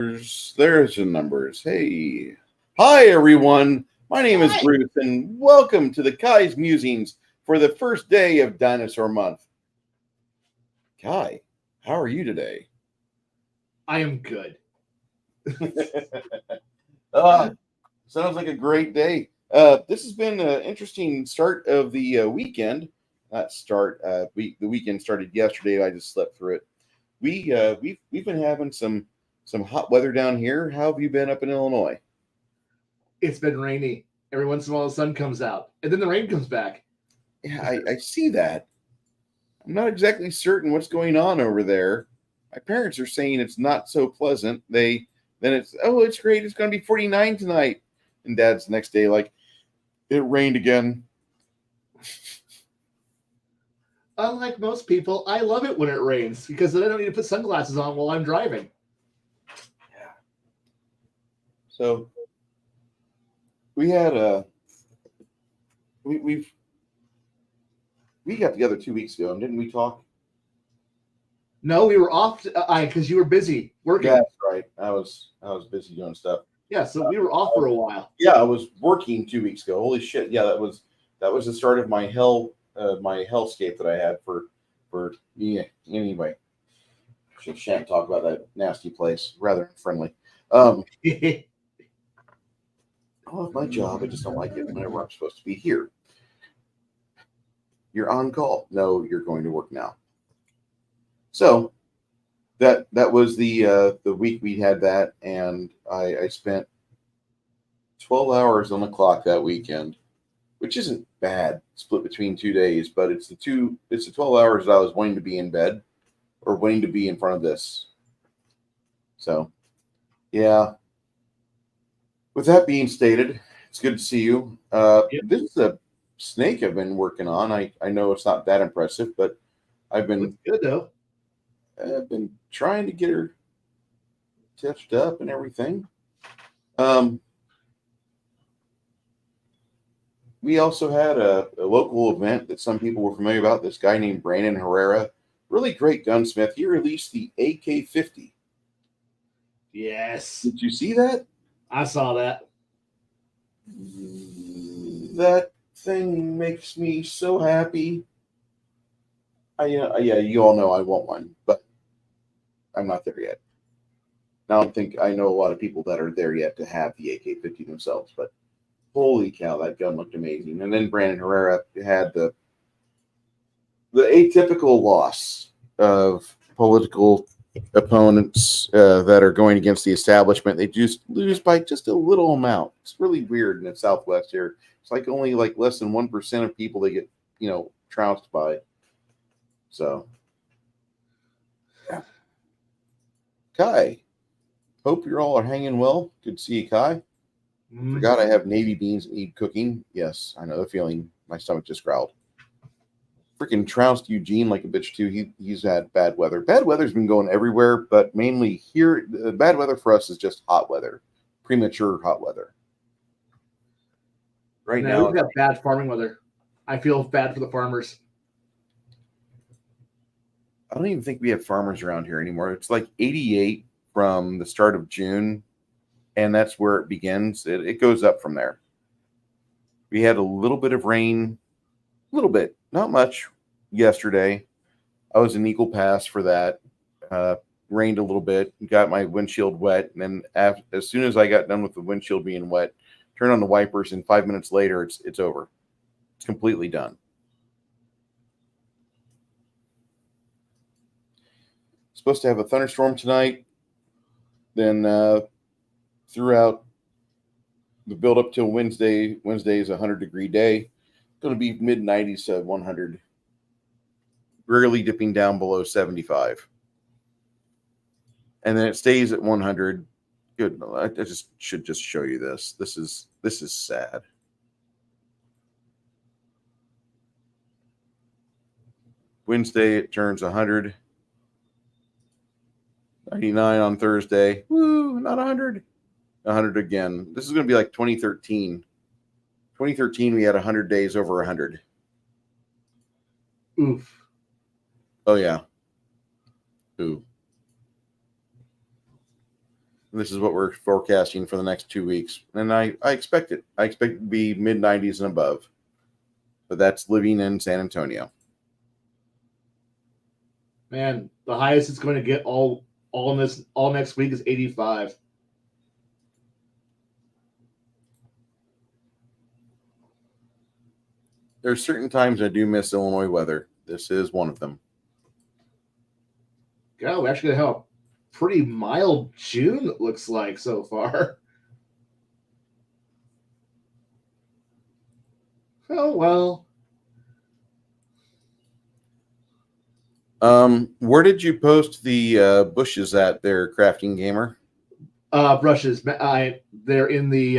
There's the numbers. Hey. Hi, everyone. My name is Hi. Bruce, and welcome to the Kai's Musings for the first day of Dinosaur Month. Kai, how are you today? I am good. Sounds like a great day. This has been an interesting start of the weekend. Not start. The weekend started yesterday. I just slept through it. We've been having some hot weather down here. How have you been up in Illinois? It's been rainy. Every once in a while, the sun comes out, and then the rain comes back. Yeah, I see that. I'm not exactly certain what's going on over there. My parents are saying it's not so pleasant. It's great. It's going to be 49 tonight. And Dad's the next day like it rained again. Unlike most people, I love it when it rains because then I don't need to put sunglasses on while I'm driving. Yeah. So we had we got together 2 weeks ago, and didn't we talk? No, we were off because you were busy working. Yeah, that's right. I was busy doing stuff. Yeah, so we were off for a while. Yeah, I was working 2 weeks ago. Holy shit! Yeah, that was the start of my hellscape that I had for yeah. Anyway, shan't talk about that nasty place. Rather unfriendly. I love my job. I just don't like it whenever I'm supposed to be here. You're on call. No, you're going to work now. So that was the week we had that, and I spent 12 hours on the clock that weekend, which isn't bad, split between 2 days, but it's the 12 hours that I was wanting to be in bed or wanting to be in front of this. So, yeah. With that being stated, it's good to see you. Yep. This is a snake I've been working on. I know it's not that impressive, but I've been Looks good though. trying to get her touched up and everything. We also had a local event that some people were familiar about. This guy named Brandon Herrera, really great gunsmith. He released the AK-50. Yes, Did you see that? I saw that. That thing makes me so happy. Yeah, you all know I want one, but I'm not there yet. I don't think I know a lot of people that are there yet to have the AK-50 themselves, but holy cow, that gun looked amazing. And then Brandon Herrera had the atypical loss of political opponents that are going against the establishment. They just lose by just a little amount. It's really weird in the Southwest here. It's like only like less than 1% of people they get, trounced by. So, yeah. Kai, hope you're all are hanging well. Good to see you, Kai. Forgot I have navy beans and need cooking. Yes, I know the feeling. My stomach just growled. Freaking trounced Eugene like a bitch too. He's had bad weather. Bad weather's been going everywhere, but mainly here. The bad weather for us is just hot weather, premature hot weather. Right now, we've got bad farming weather. I feel bad for the farmers. I don't even think we have farmers around here anymore. It's like 88 from the start of June, and that's where it begins. It goes up from there. We had a little bit of rain, a little bit, not much, yesterday. I was in Eagle Pass for that. Rained a little bit, got my windshield wet, and then as soon as I got done with the windshield being wet, turned on the wipers, and 5 minutes later, it's over. It's completely done. Supposed to have a thunderstorm tonight. Then throughout the build up till Wednesday. Wednesday is a 100-degree day. Going to be mid 90s to 100. Rarely dipping down below 75. And then it stays at 100. Good. I should just show you this. This is sad. Wednesday it turns 100. 99 on Thursday. Woo, not 100. 100 again. This is going to be like 2013. 2013 we had 100 days over 100. Oof. Oh yeah. Ooh. This is what we're forecasting for the next 2 weeks. And I expect it. I expect it to be mid-90s and above. But that's living in San Antonio. Man, the highest it's going to get all next week is 85. There's certain times I do miss Illinois weather. This is one of them. God, we're actually going to have a pretty mild June, it looks like, so far. Oh, well. Where did you post the bushes at there, Crafting Gamer? Brushes. They're in the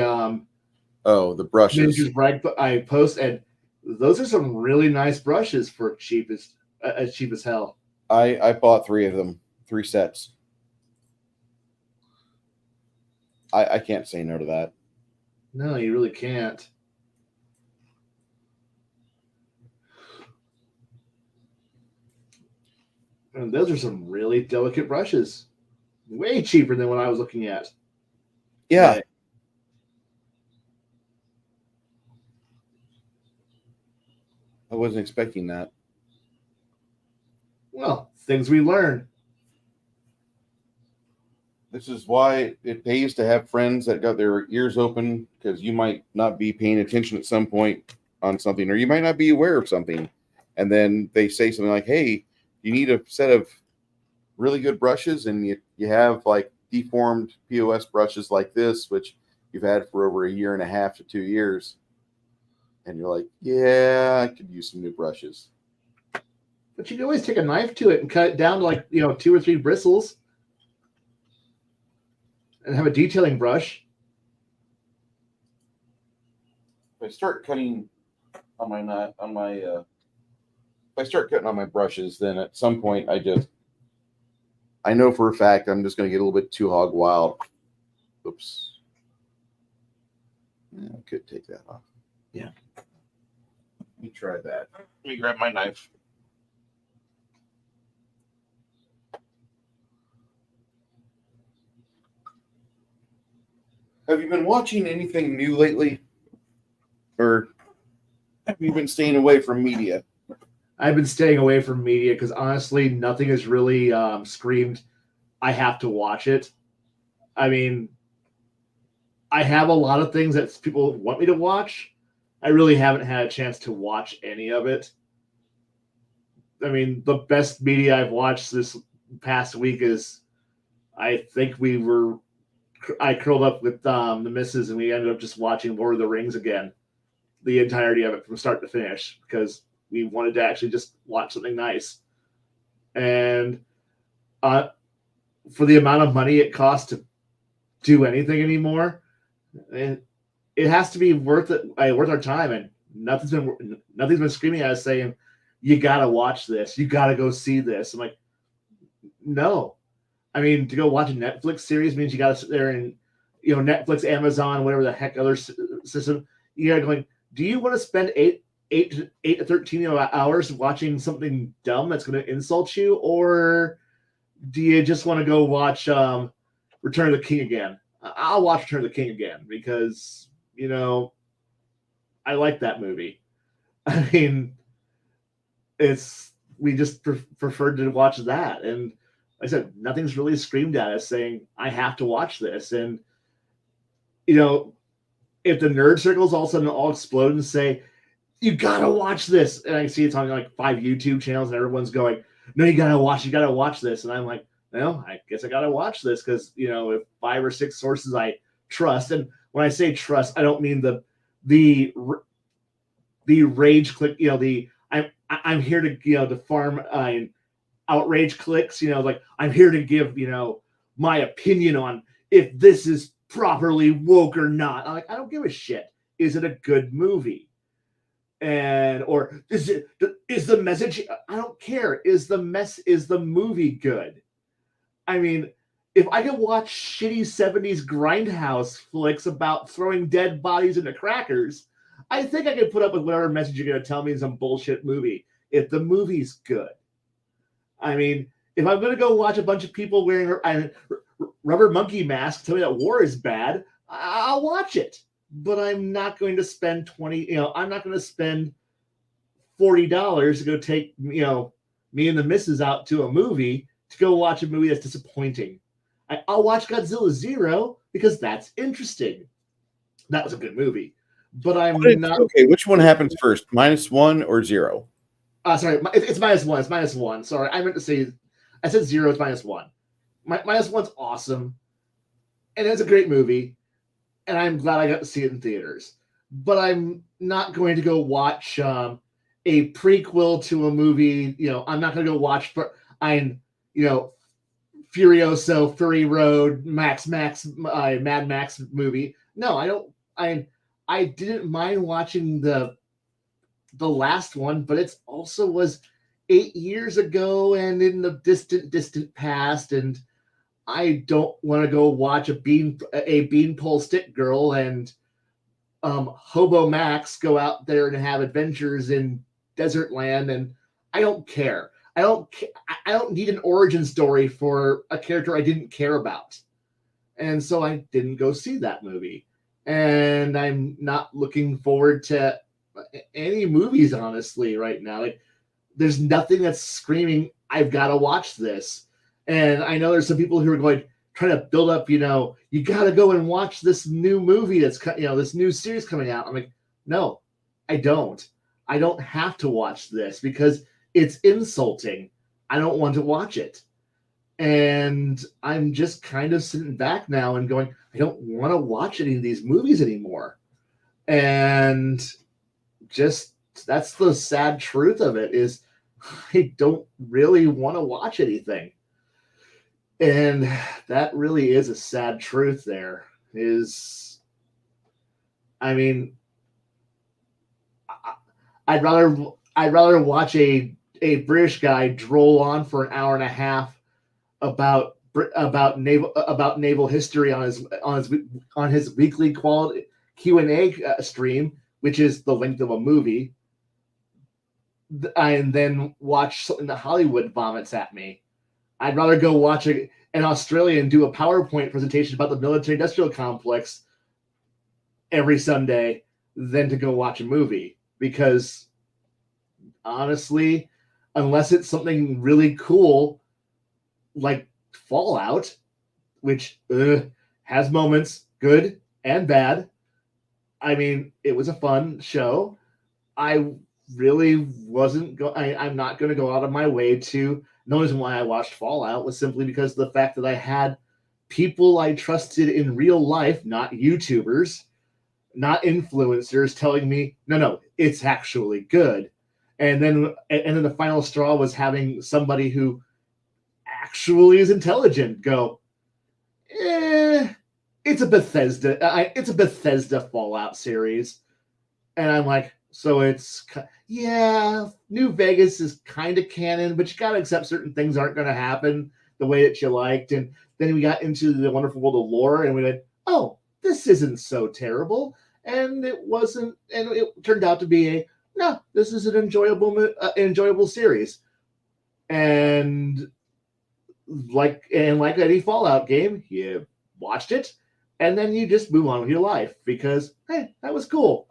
the brushes. miniatures brag. I post, and those are some really nice brushes for cheap as hell. I bought 3 of them, 3 sets. I can't say no to that. No, you really can't. And those are some really delicate brushes. Way cheaper than what I was looking at. Yeah. I wasn't expecting that. Well, things we learn. This is why it pays to have friends that got their ears open, because you might not be paying attention at some point on something, or you might not be aware of something. And then they say something like, hey, you need a set of really good brushes, and you have like deformed POS brushes like this, which you've had for over 1.5 to 2 years. And you're like, yeah, I could use some new brushes. But you can always take a knife to it and cut it down to like, 2 or 3 bristles. And have a detailing brush. If I start cutting on my if I start cutting on my brushes, then at some point I know for a fact I'm just going to get a little bit too hog wild. Oops. Yeah, I could take that off. Yeah. Let me try that. Let me grab my knife. Have you been watching anything new lately? Or have you been staying away from media? I've been staying away from media because honestly, nothing has really screamed, I have to watch it. I mean, I have a lot of things that people want me to watch. I really haven't had a chance to watch any of it. I mean, the best media I've watched this past week is, I think I curled up with the missus and we ended up just watching Lord of the Rings again, the entirety of it from start to finish, because we wanted to actually just watch something nice. And for the amount of money it costs to do anything anymore, and it has to be worth our time. And nothing's been screaming at us saying, "You gotta watch this. You gotta go see this." I'm like, no. I mean, to go watch a Netflix series means you gotta sit there and Netflix, Amazon, whatever the heck other system. You gotta go. Do you want to spend 8 to 13 hours watching something dumb that's going to insult you, or do you just want to go watch Return of the King again? I'll watch Return of the King again because I like that movie. I mean, we just preferred to watch that, and like I said, nothing's really screamed at us saying I have to watch this. And if the nerd circles all of a sudden all explode and say, you gotta watch this, and I see it's on like 5 YouTube channels and everyone's going, no, you gotta watch this, and I'm like, no, I guess I gotta watch this because if 5 or 6 sources I trust, and when I say trust, I don't mean the rage click, I'm here to to farm outrage clicks, like I'm here to give my opinion on if this is properly woke or not. I'm like, I don't give a shit. Is it a good movie? Or is the message? I don't care. Is the movie good? I mean, if I can watch shitty 70s grindhouse flicks about throwing dead bodies into crackers, I think I can put up with whatever message you're going to tell me in some bullshit movie if the movie's good. I mean, if I'm going to go watch a bunch of people wearing Rubber Monkey Mask tell me that war is bad, I'll watch it. But I'm not going to spend I'm not going to spend $40 to go take, me and the missus out to a movie to go watch a movie that's disappointing. I'll watch Godzilla Zero because that's interesting. That was a good movie. But I'm not. Okay, which one happens first, -1 or 0? Sorry, it's -1. It's -1. Sorry, I meant to say, I said 0. It's -1. -1's awesome, and it's a great movie, and I'm glad I got to see it in theaters. But I'm not going to go watch a prequel to a movie. I'm not going to go watch Furioso, Fury Road, Mad Max movie. No, I don't. I didn't mind watching the last one, but it also was 8 years ago and in the distant past, and I don't want to go watch a beanpole stick girl and Hobo Max go out there and have adventures in desert land, and I don't care. I don't need an origin story for a character I didn't care about. And so I didn't go see that movie. And I'm not looking forward to any movies, honestly, right now. Like, there's nothing that's screaming, I've got to watch this. And I know there's some people who are trying to build up, you got to go and watch this new movie that's, this new series coming out. I'm like, no, I don't. I don't have to watch this because it's insulting. I don't want to watch it. And I'm just kind of sitting back now and going, I don't want to watch any of these movies anymore. And just, that's the sad truth of it, is I don't really want to watch anything. And that really is a sad truth there. I'd rather watch a British guy droll on for an hour and a half about naval history on his weekly quality Q&A stream, which is the length of a movie, and then watch something that Hollywood vomits at me. I'd rather go watch an Australian do a PowerPoint presentation about the military-industrial complex every Sunday than to go watch a movie. Because honestly, unless it's something really cool like Fallout, which has moments good and bad. I mean, it was a fun show. I really wasn't I'm not going to go out of my way to. The reason why I watched Fallout was simply because of the fact that I had people I trusted in real life, not YouTubers, not influencers, telling me, no, it's actually good. And then the final straw was having somebody who actually is intelligent go, it's a Bethesda Fallout series. And I'm like, so it's, New Vegas is kind of canon, but you got to accept certain things aren't going to happen the way that you liked. And then we got into the wonderful world of lore, and we went, oh, this isn't so terrible. And it wasn't, and it turned out to be this is an enjoyable series. And like any Fallout game, you watched it, and then you just move on with your life because, hey, that was cool.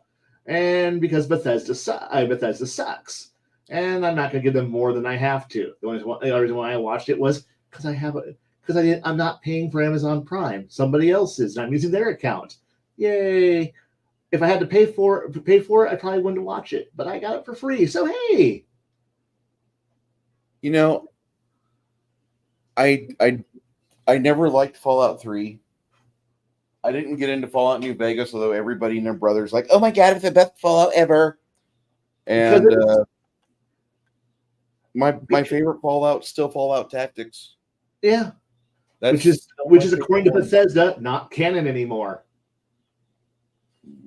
And because Bethesda sucks, and I'm not going to give them more than I have to. The only reason why I watched it was because I'm not paying for Amazon Prime. Somebody else is, and I'm using their account. Yay! If I had to pay for it, I probably wouldn't watch it. But I got it for free, so hey. I never liked Fallout 3. I didn't get into Fallout New Vegas, although everybody and their brother's like, oh my God, it's the best Fallout ever. And my favorite Fallout still Fallout Tactics. Yeah. Which is according to Bethesda, not canon anymore.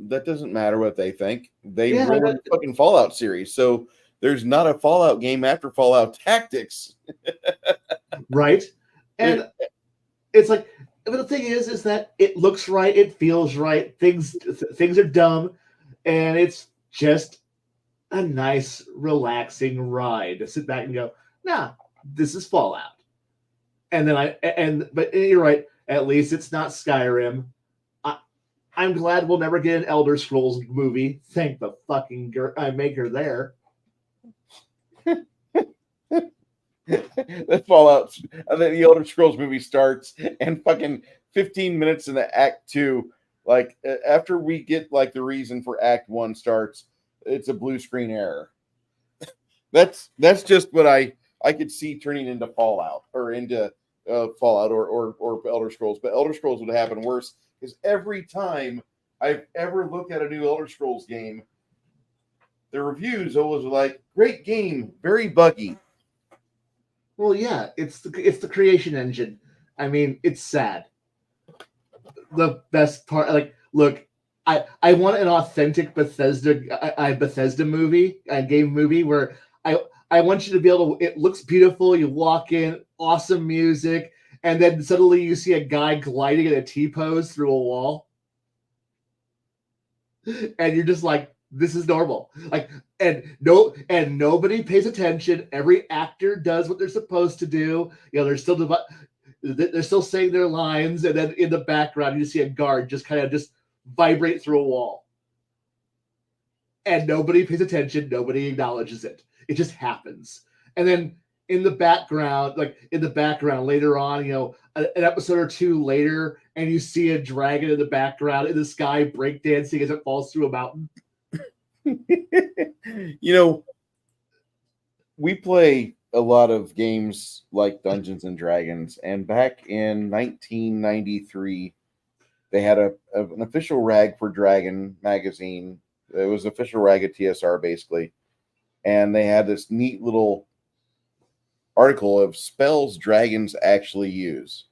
That doesn't matter what they think. They ruined the fucking Fallout series. So there's not a Fallout game after Fallout Tactics. Right. And it's like, but the thing is that it looks right, it feels right, things are dumb, and it's just a nice, relaxing ride to sit back and go, nah, this is Fallout. And then but you're right, At least it's not Skyrim. I, I'm glad we'll never get an Elder Scrolls movie. Thank the fucking maker there. The Fallout, and then the Elder Scrolls movie starts, and fucking 15 minutes in the Act 2, like after we get like the reason for Act 1 starts, it's a blue screen error. That's just what I could see turning into Fallout or into Fallout or Elder Scrolls, but Elder Scrolls would happen worse because every time I've ever looked at a new Elder Scrolls game, the reviews always are like, "Great game, very buggy." Well, yeah, it's the creation engine. I mean, it's sad. The best part, like, look, I want an authentic Bethesda movie, a game movie where I want you to be able to. It looks beautiful. You walk in, awesome music, and then suddenly you see a guy gliding in a T pose through a wall, and you're just like, this is normal. Like, and nobody pays attention. Every actor does what they're supposed to do. You know, they're still saying their lines, and then in the background you see a guard just kind of just vibrate through a wall, and nobody pays attention. Nobody acknowledges it. It just happens, and then in the background later on, you know, an episode or two later, and you see a dragon in the background in the sky breakdancing as it falls through a mountain. You know, we play a lot of games like Dungeons and Dragons, and back in 1993, they had an official rag for Dragon magazine. It was official rag at TSR basically, and they had this neat little article of spells dragons actually use.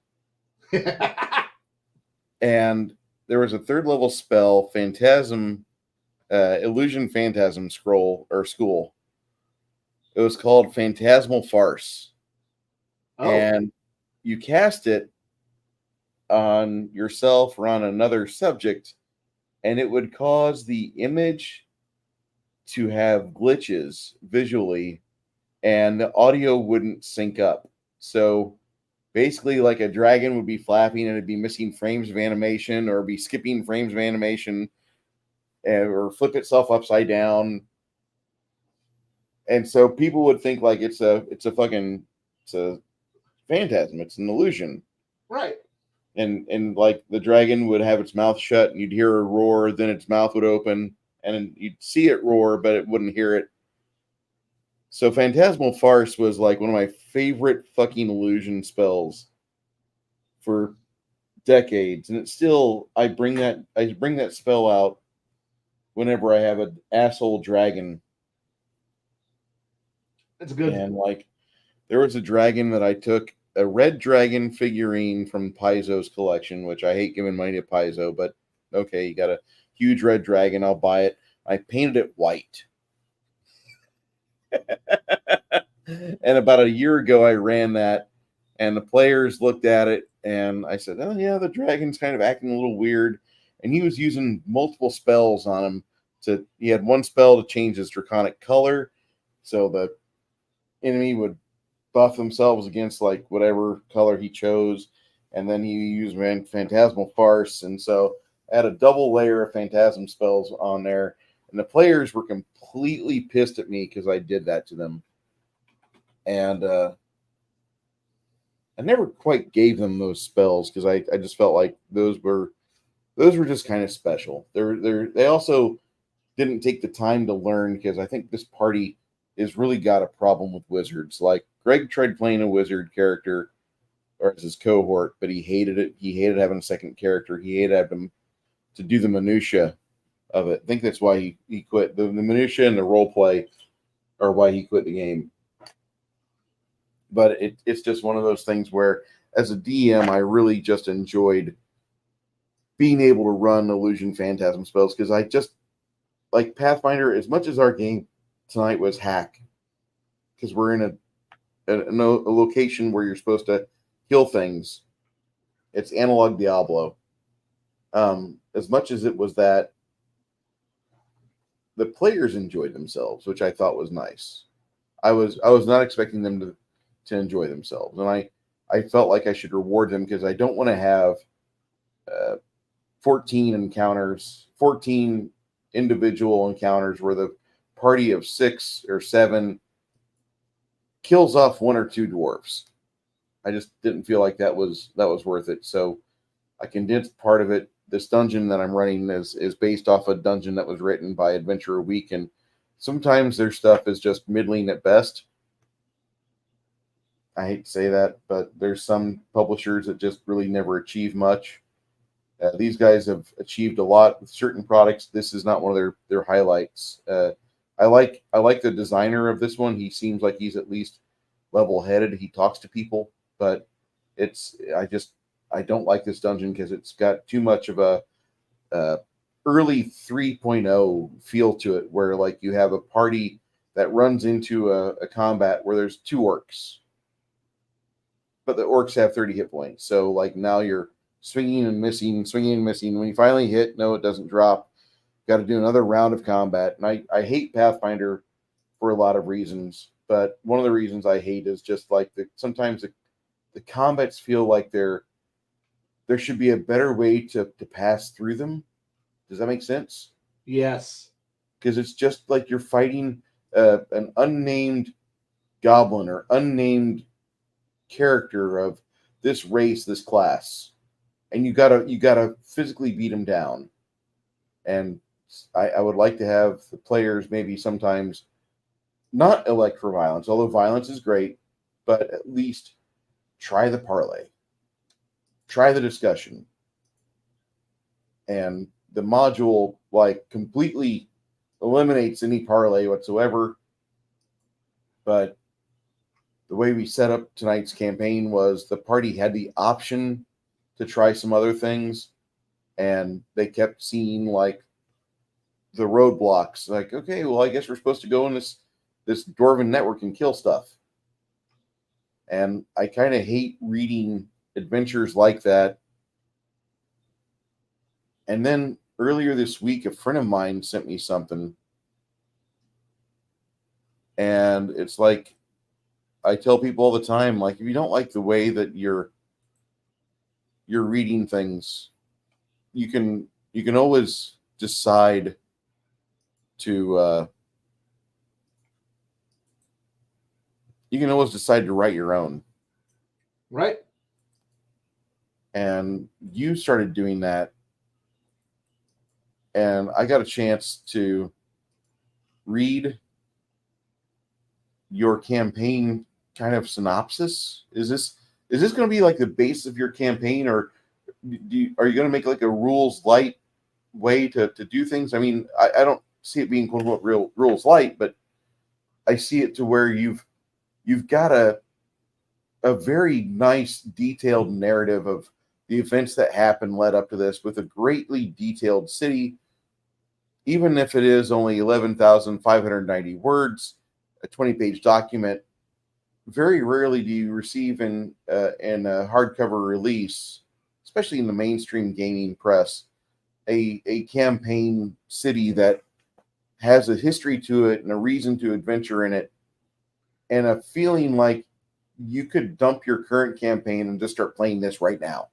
And there was a third level spell, Phantasm, Illusion Phantasm Scroll or School. It was called Phantasmal Farce. Oh. And you cast it on yourself or on another subject, and it would cause the image to have glitches visually, and the audio wouldn't sync up. So basically, like a dragon would be flapping and it'd be missing frames of animation, or be skipping frames of animation, or flip itself upside down. And so people would think like it's a phantasm, it's an illusion. Right. And like the dragon would have its mouth shut and you'd hear a roar, then its mouth would open and you'd see it roar, but it wouldn't hear it. So Phantasmal Farce was like one of my favorite fucking illusion spells for decades. And it's still, I bring that spell out whenever I have an asshole dragon. That's good. And like there was a dragon that I took, a red dragon figurine from Paizo's collection, which I hate giving money to Paizo, but okay, you got a huge red dragon, I'll buy it. I painted it white. And about a year ago, I ran that, and the players looked at it, and I said, "Oh yeah, the dragon's kind of acting a little weird." And he was using multiple spells on him. He had one spell to change his draconic color, so the enemy would buff themselves against like whatever color he chose, and then he used Phantasmal Farce, and so I had a double layer of phantasm spells on there, and the players were completely pissed at me because I did that to them. And I never quite gave them those spells because I just felt like those were just kind of special. They also didn't take the time to learn, because I think this party has really got a problem with wizards. Like Greg tried playing a wizard character or as his cohort, but he hated it. He hated having a second character. He hated having to do the minutia of it. I think that's why he quit. The minutia and the role play are why he quit the game. But it's just one of those things where, as a DM, I really just enjoyed being able to run illusion phantasm spells, because I just like Pathfinder as much as our game tonight was hack, because we're in a location where you're supposed to kill things. It's analog Diablo. As much as it was that, the players enjoyed themselves, which I thought was nice. I was not expecting them to enjoy themselves, and I felt like I should reward them because I don't want to have 14 encounters, 14 individual encounters where the party of 6 or 7 kills off 1 or 2 dwarves. I just didn't feel like that was worth it. So I condensed part of it. This dungeon that I'm running is based off a dungeon that was written by Adventurer Week, and sometimes their stuff is just middling at best. I hate to say that, but there's some publishers that just really never achieve much. These guys have achieved a lot with certain products. This is not one of their highlights. I like the designer of this one. He seems like he's at least level-headed. He talks to people, but I don't like this dungeon because it's got too much of a early 3.0 feel to it, where like you have a party that runs into a combat where there's 2 orcs, but the orcs have 30 hit points. So like now you're swinging and missing. When you finally hit, no, it doesn't drop. Got to do another round of combat. And I hate Pathfinder for a lot of reasons, but one of the reasons I hate is just like sometimes the combats feel like there should be a better way to pass through them. Does that make sense? Yes. Because it's just like you're fighting an unnamed goblin or unnamed character of this race, this class, and you gotta physically beat him down. And I would like to have the players maybe sometimes not elect for violence, although violence is great, but at least try the parlay, try the discussion. And the module like completely eliminates any parlay whatsoever. But the way we set up tonight's campaign was the party had the option to try some other things, and they kept seeing like the roadblocks. Like, okay, well, I guess we're supposed to go in this dwarven network and kill stuff. And I kind of hate reading adventures like that. And then earlier this week, a friend of mine sent me something, and it's like I tell people all the time, like, if you don't like the way that you're reading things, you can always decide to write your own. Right. And you started doing that, and I got a chance to read your campaign kind of synopsis. Is this going to be like the base of your campaign, or are you going to make like a rules light way to do things? I mean, I don't see it being quote unquote real rules light, but I see it to where you've got a very nice detailed narrative of the events that happened led up to this, with a greatly detailed city, even if it is only 11,590 words, a 20-page document. Very rarely do you receive in a hardcover release, especially in the mainstream gaming press, a campaign city that has a history to it and a reason to adventure in it, and a feeling like you could dump your current campaign and just start playing this right now.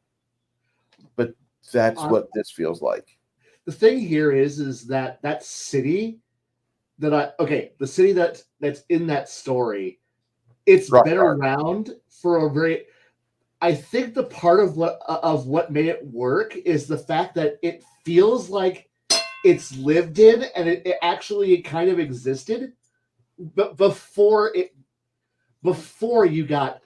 But that's what this feels like. The thing here is that city the city that's in that story, it's been around for a very. I think the part of what made it work is the fact that it feels like it's lived in, and it actually kind of existed, but before you got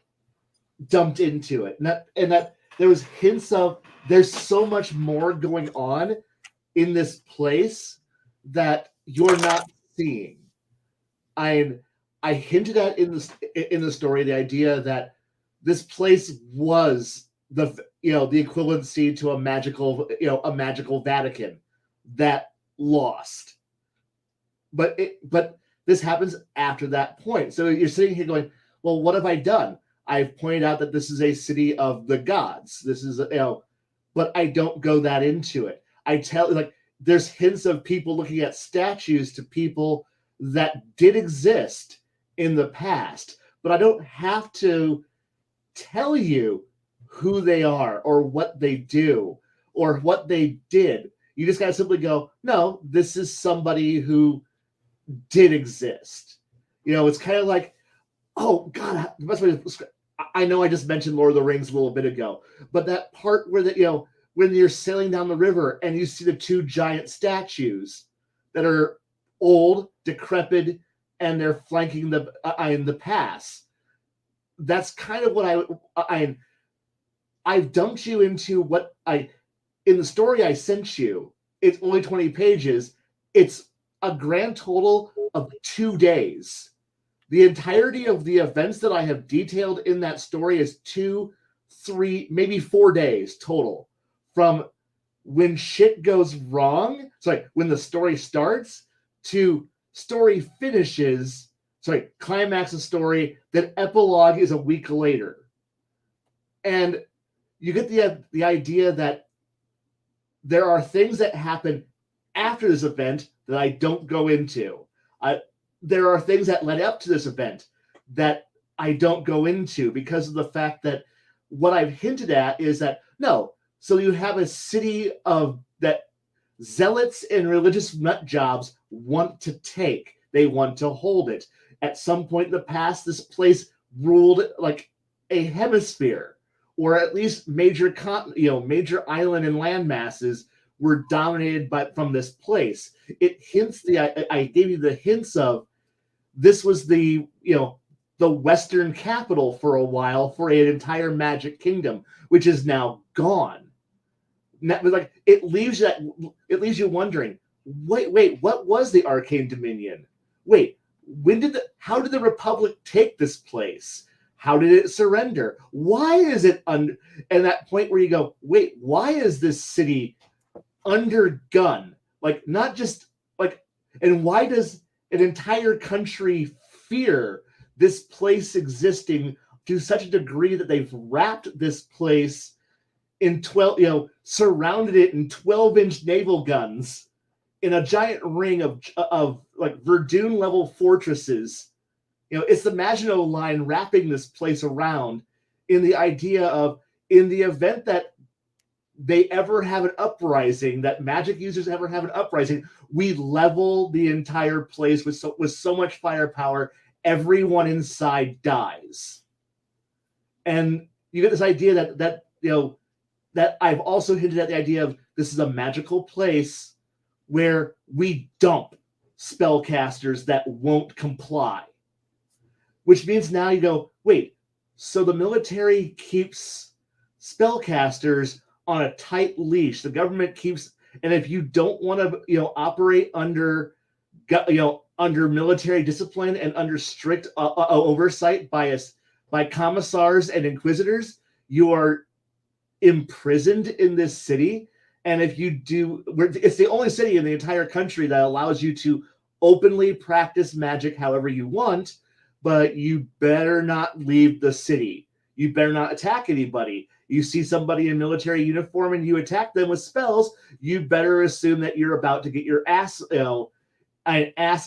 dumped into it, and that there was hints of there's so much more going on in this place that you're not seeing. I hinted at in the story the idea that this place was the equivalency to a magical Vatican that lost, but this happens after that point. So you're sitting here going, well, what have I done? I've pointed out that this is a city of the gods. This is but I don't go that into it. I tell there's hints of people looking at statues to people that did exist in the past, but I don't have to tell you who they are or what they do or what they did. You just gotta simply go, no, this is somebody who did exist. It's kind of like, oh God, the best way to, I know I just mentioned Lord of the Rings a little bit ago, but that part where when you're sailing down the river and you see the two giant statues that are old, decrepit, and they're flanking the pass. That's kind of what I've dumped you into in the story I sent you. It's only 20 pages. It's a grand total of 2 days. The entirety of the events that I have detailed in that story is 2, 3, maybe 4 days total. From when shit goes wrong, when the story starts to story finishes, climax of story, then epilogue is a week later. And you get the idea that there are things that happen after this event that I don't go into. There are things that led up to this event that I don't go into because of the fact that what I've hinted at is that, no, so you have a city that zealots and religious nut jobs want to take. They want to hold it. At some point in the past, this place ruled like a hemisphere, or at least major island and land masses were dominated from this place. It hints I gave you the hints of this was the Western capital for a while for an entire magic kingdom, which is now gone. It leaves you wondering, wait, what was the Arcane Dominion? Wait, how did the Republic take this place? How did it surrender? Why is it and that point where you go, wait, why is this city under gun? Not just and why does an entire country fear this place existing to such a degree that they've wrapped this place in surrounded it in 12-inch naval guns in a giant ring of Verdun level fortresses. It's the Maginot Line wrapping this place around in the idea of, in the event that they ever have an uprising, that magic users ever have an uprising, we level the entire place with so much firepower, everyone inside dies. And you get this idea that I've also hinted at the idea of this is a magical place where we dump spellcasters that won't comply. Which means now you go, wait, so the military keeps spellcasters on a tight leash. The government keeps, and if you don't want to, operate under military discipline and under strict oversight by commissars and inquisitors, you are imprisoned in this city. And if you do, it's the only city in the entire country that allows you to openly practice magic however you want, but you better not leave the city. You better not attack anybody. You see somebody in military uniform and you attack them with spells, you better assume that you're about to get your ass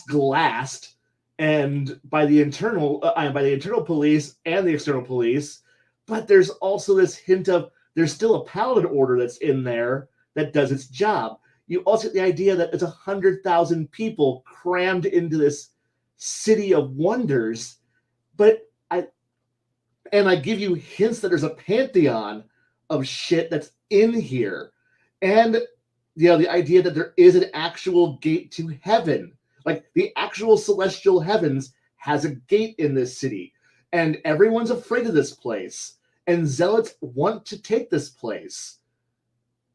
glassed, and by the internal police and the external police. But there's also this hint of there's still a paladin order that's in there that does its job. You also get the idea that it's 100,000 people crammed into this city of wonders, but I give you hints that there's a pantheon of shit that's in here, and the idea that there is an actual gate to heaven, the actual celestial heavens has a gate in this city, and everyone's afraid of this place, and zealots want to take this place,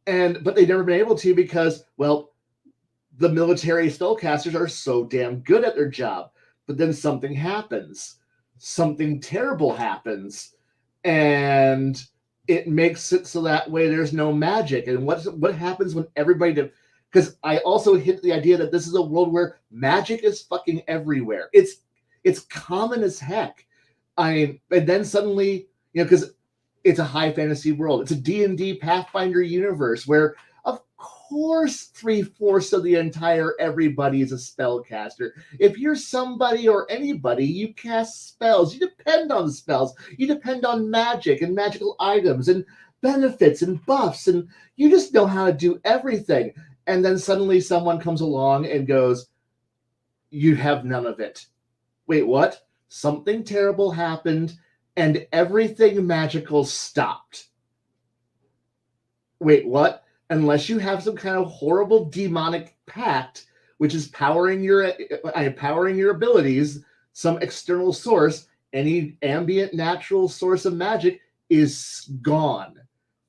but they've never been able to because, well, the military spellcasters are so damn good at their job. But then something happens. Something terrible happens. And it makes it so that way there's no magic. And what happens when everybody... Because I also hint the idea that this is a world where magic is fucking everywhere. It's common as heck. And then suddenly, because it's a high fantasy world. It's a D&D Pathfinder universe where, of course 3/4 of the entire everybody is a spellcaster. If you're somebody or anybody, you cast spells. You depend on spells. You depend on magic and magical items and benefits and buffs, and you just know how to do everything. And then suddenly someone comes along and goes, you have none of it. Wait, what? Something terrible happened and everything magical stopped. Wait, what? Unless you have some kind of horrible demonic pact, which is powering your abilities, some external source, any ambient natural source of magic is gone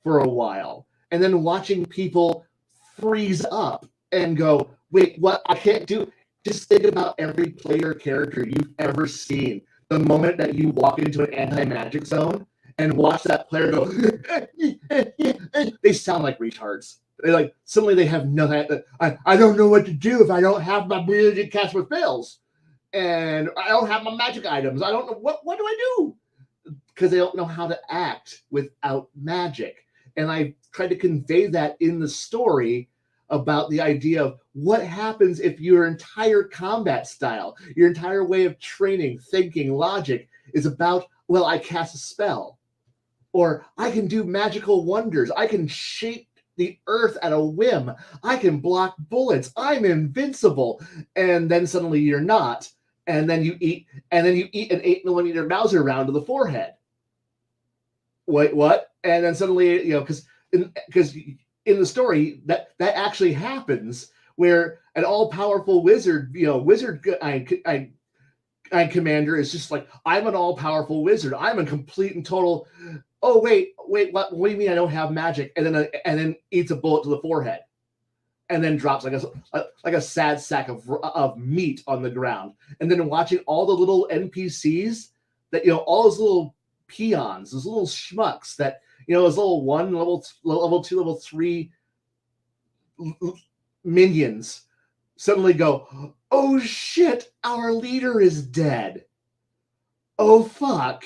for a while. And then watching people freeze up and go, wait, what? I can't do it. Just think about every player character you've ever seen. The moment that you walk into an anti-magic zone and watch that player go, they sound like retards. They like suddenly they have nothing. I don't know what to do if I don't have my ability to cast with spells, and I don't have my magic items. I don't know what do I do, because they don't know how to act without magic. And I tried to convey that in the story about the idea of what happens if your entire combat style, your entire way of training, thinking, logic is about, well, I cast a spell, or I can do magical wonders. I can shape the earth at a whim. I can block bullets. I'm invincible. And then suddenly you're not. And then you eat an 8mm Mauser round to the forehead. Wait, what? And then suddenly, because in the story that actually happens, where an all-powerful wizard, commander is just like, I'm an all-powerful wizard. I'm a complete and total. Oh wait, what do you mean I don't have magic? And then eats a bullet to the forehead, and then drops like a sad sack of meat on the ground. And then watching all the little NPCs that all those little peons, those little schmucks that those level 1, level 2, level 3 minions suddenly go, oh shit, our leader is dead. Oh fuck.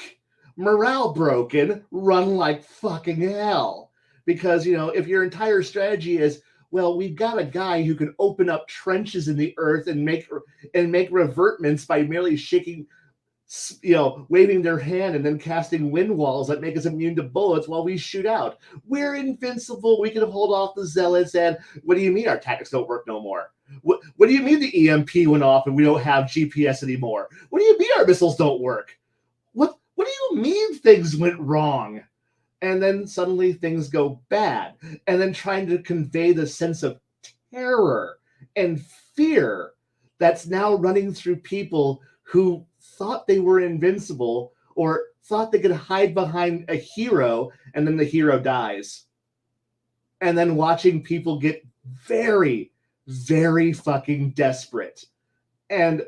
Morale broken, run like fucking hell. Because, if your entire strategy is, well, we've got a guy who can open up trenches in the earth and make revertments by merely shaking, waving their hand and then casting wind walls that make us immune to bullets while we shoot out. We're invincible. We can hold off the zealots. And what do you mean our tactics don't work no more? What do you mean the EMP went off and we don't have GPS anymore? What do you mean our missiles don't work? What do you mean things went wrong? And then suddenly things go bad. And then trying to convey the sense of terror and fear that's now running through people who thought they were invincible or thought they could hide behind a hero, and then the hero dies. And then watching people get very, very fucking desperate. And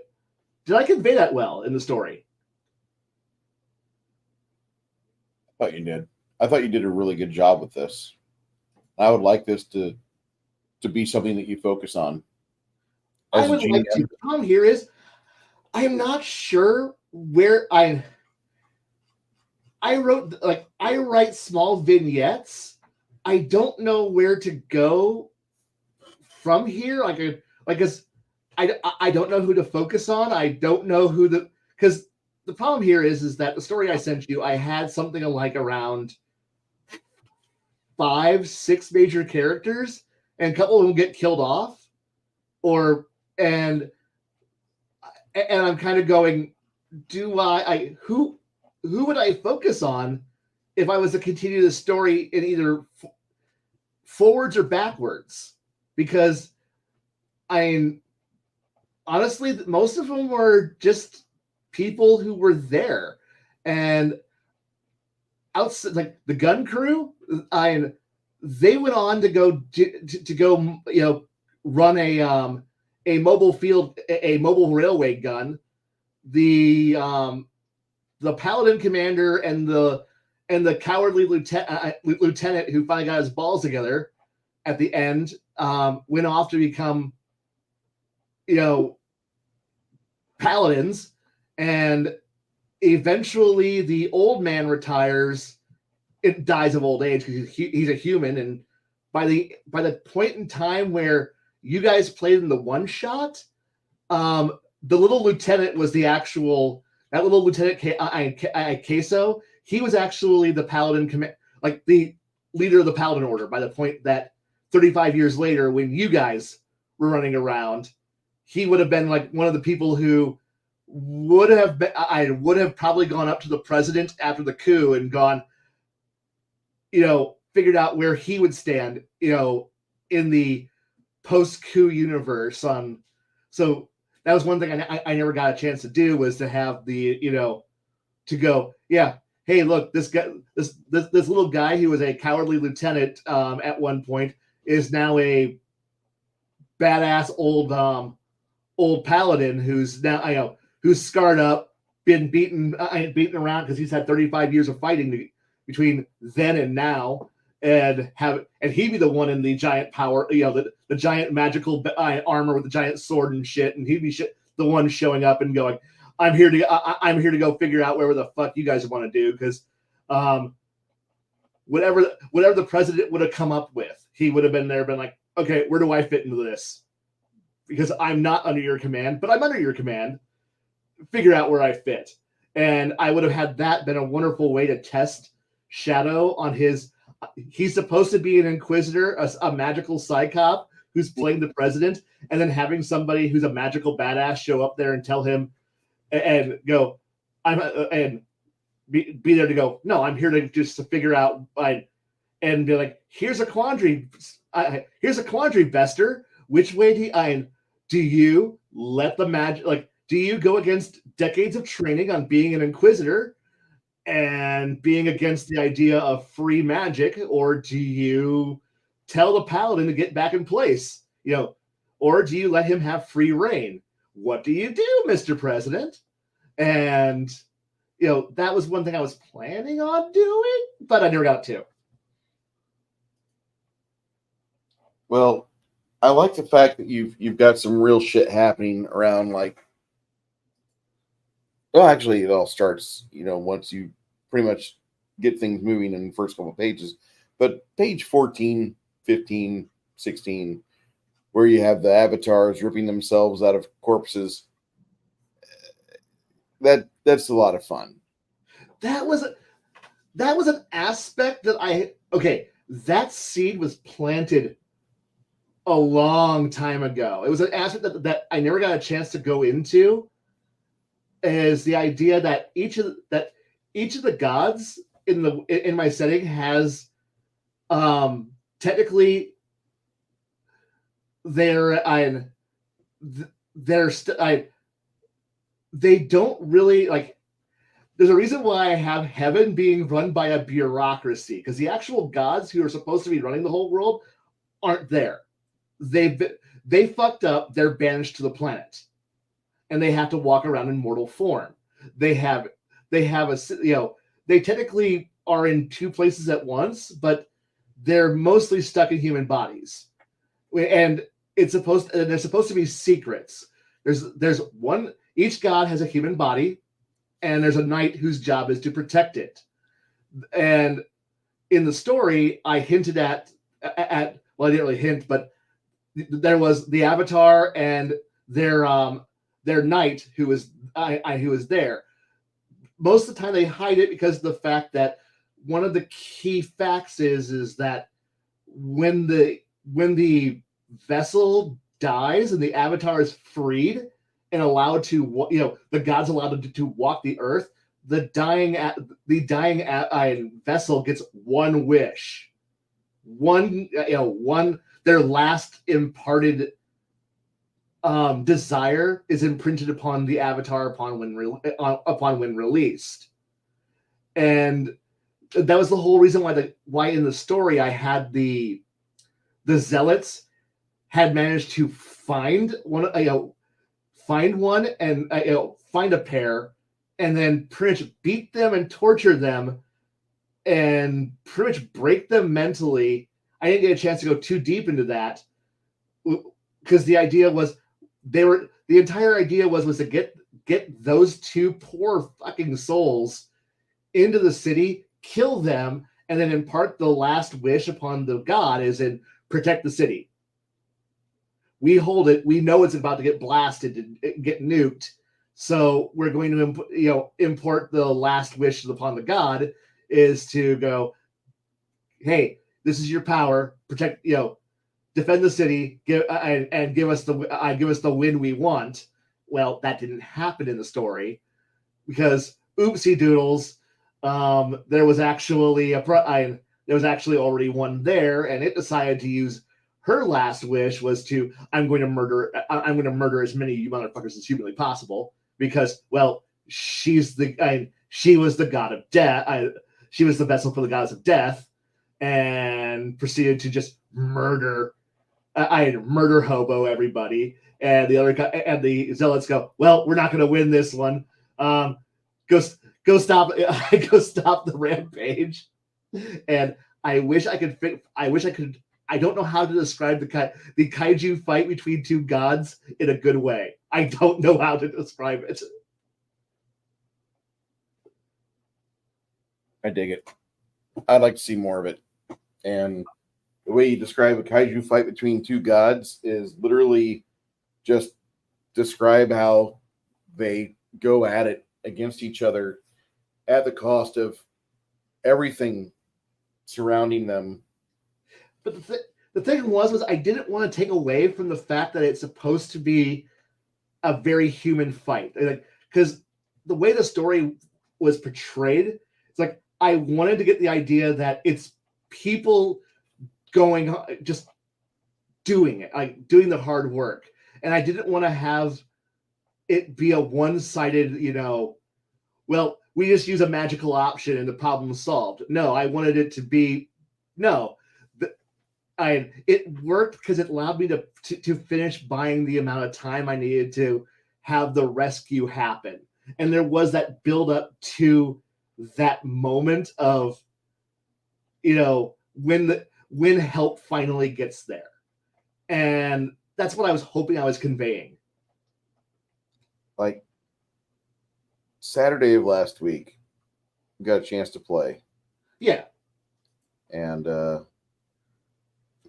did I convey that well in the story? I thought you did. I thought you did a really good job with this. I would like this to be something that you focus on. I would like to. The problem here is I am not sure where I write small vignettes. I don't know where to go from here. I don't know who to focus on. I don't know because the problem here is that the story I sent you, I had something like around 5-6 major characters, and a couple of them get killed off, and I'm kind of going, who would I focus on if I was to continue the story in either forwards or backwards? Because honestly, most of them were just people who were there, and outside, like the gun crew, they went on to go run a mobile railway gun. The paladin commander and the cowardly lieutenant who finally got his balls together at the end went off to become paladins, and eventually the old man retires. It dies of old age because he's a human, and by the point in time where you guys played in the one shot, the little lieutenant was the actual that little lieutenant Queso. He was actually the paladin like the leader of the paladin order. By the point that 35 years later, when you guys were running around, he would have been like one of the people who would have been. I would have probably gone up to the president after the coup and gone, figured out where he would stand, in the post-coup universe. So that was one thing I never got a chance to do, was to have the, to go, yeah, hey, look, this guy, this little guy who was a cowardly lieutenant at one point is now a badass old paladin who's now, who's scarred up, been beaten around because he's had 35 years of fighting between then and now, and he'd be the one in the giant power, the giant magical armor with the giant sword and shit, and he'd be the one showing up and going, I'm here to go figure out whatever the fuck you guys want to do, because whatever the president would have come up with, he would have been like, okay, where do I fit into this? Because I'm not under your command, but I'm under your command. Figure out where I fit. And I would have had that been a wonderful way to test Shadow on his. He's supposed to be an inquisitor, a magical psychop who's playing the president, and then having somebody who's a magical badass show up there and tell him and go, and be there to go, no, I'm here to just to figure out, and be like, here's a quandary, Bester. Which way do you let the magic, do you go against decades of training on being an inquisitor and being against the idea of free magic, or do you tell the paladin to get back in place? Or do you let him have free reign? What do you do, Mr. President? And that was one thing I was planning on doing, but I never got to. Well, I like the fact that you've got some real shit happening around, well, actually, it all starts, once you pretty much get things moving in the first couple of pages. But page 14, 15, 16, where you have the avatars ripping themselves out of corpses, that's a lot of fun. That was an aspect that that seed was planted a long time ago. It was an aspect that I never got a chance to go into, is the idea that each of the gods in my setting has technically they don't really there's a reason why I have heaven being run by a bureaucracy, because the actual gods who are supposed to be running the whole world aren't there. They fucked up. They're banished to the planet, and they have to walk around in mortal form. They technically are in two places at once, but they're mostly stuck in human bodies, and they're supposed to be secrets. There's one. Each god has a human body, and there's a knight whose job is to protect it. And in the story, I hinted at well, I didn't really hint, but there was the Avatar and their knight who was there. Most of the time they hide it because of the fact that one of the key facts is that when the vessel dies and the Avatar is freed and allowed to, the gods allowed to walk the earth, the dying vessel gets one wish, their last imparted desire is imprinted upon the Avatar upon when released. And that was the whole reason why in the story I had the zealots had managed to find one and find a pair, and then pretty much beat them and torture them and pretty much break them mentally. I didn't get a chance to go too deep into that because the idea was the entire idea was to get those two poor fucking souls into the city, kill them, and then impart the last wish upon the god is in protect the city. We hold it. We know it's about to get blasted and get nuked. So we're going to, import the last wish upon the god is to go, hey, this is your power. Protect, defend the city, and give us the win we want. Well, that didn't happen in the story because oopsie doodles, there was actually already one there, and it decided to use her last wish was to I'm going to murder as many of you motherfuckers as humanly possible because she was the god of death. She was the vessel for the goddess of death, and proceeded to just murder hobo everybody. And the other guy and the zealots go, well, we're not going to win this one. Go stop the rampage. And I wish I could. I don't know how to describe the kaiju fight between two gods in a good way. I don't know how to describe it. I dig it. I'd like to see more of it. And the way you describe a kaiju fight between two gods is literally just describe how they go at it against each other at the cost of everything surrounding them. But the thing was I didn't want to take away from the fact that it's supposed to be a very human fight. Because the way the story was portrayed, it's like I wanted to get the idea that it's people going, just doing it, like doing the hard work. And I didn't want to have it be a one-sided, we just use a magical option and the problem's solved. No, I wanted it to be, it worked because it allowed me to finish buying the amount of time I needed to have the rescue happen. And there was that build up to that moment of, when help finally gets there. And that's what I was hoping I was conveying. Like Saturday of last week, we got a chance to play. Yeah. And the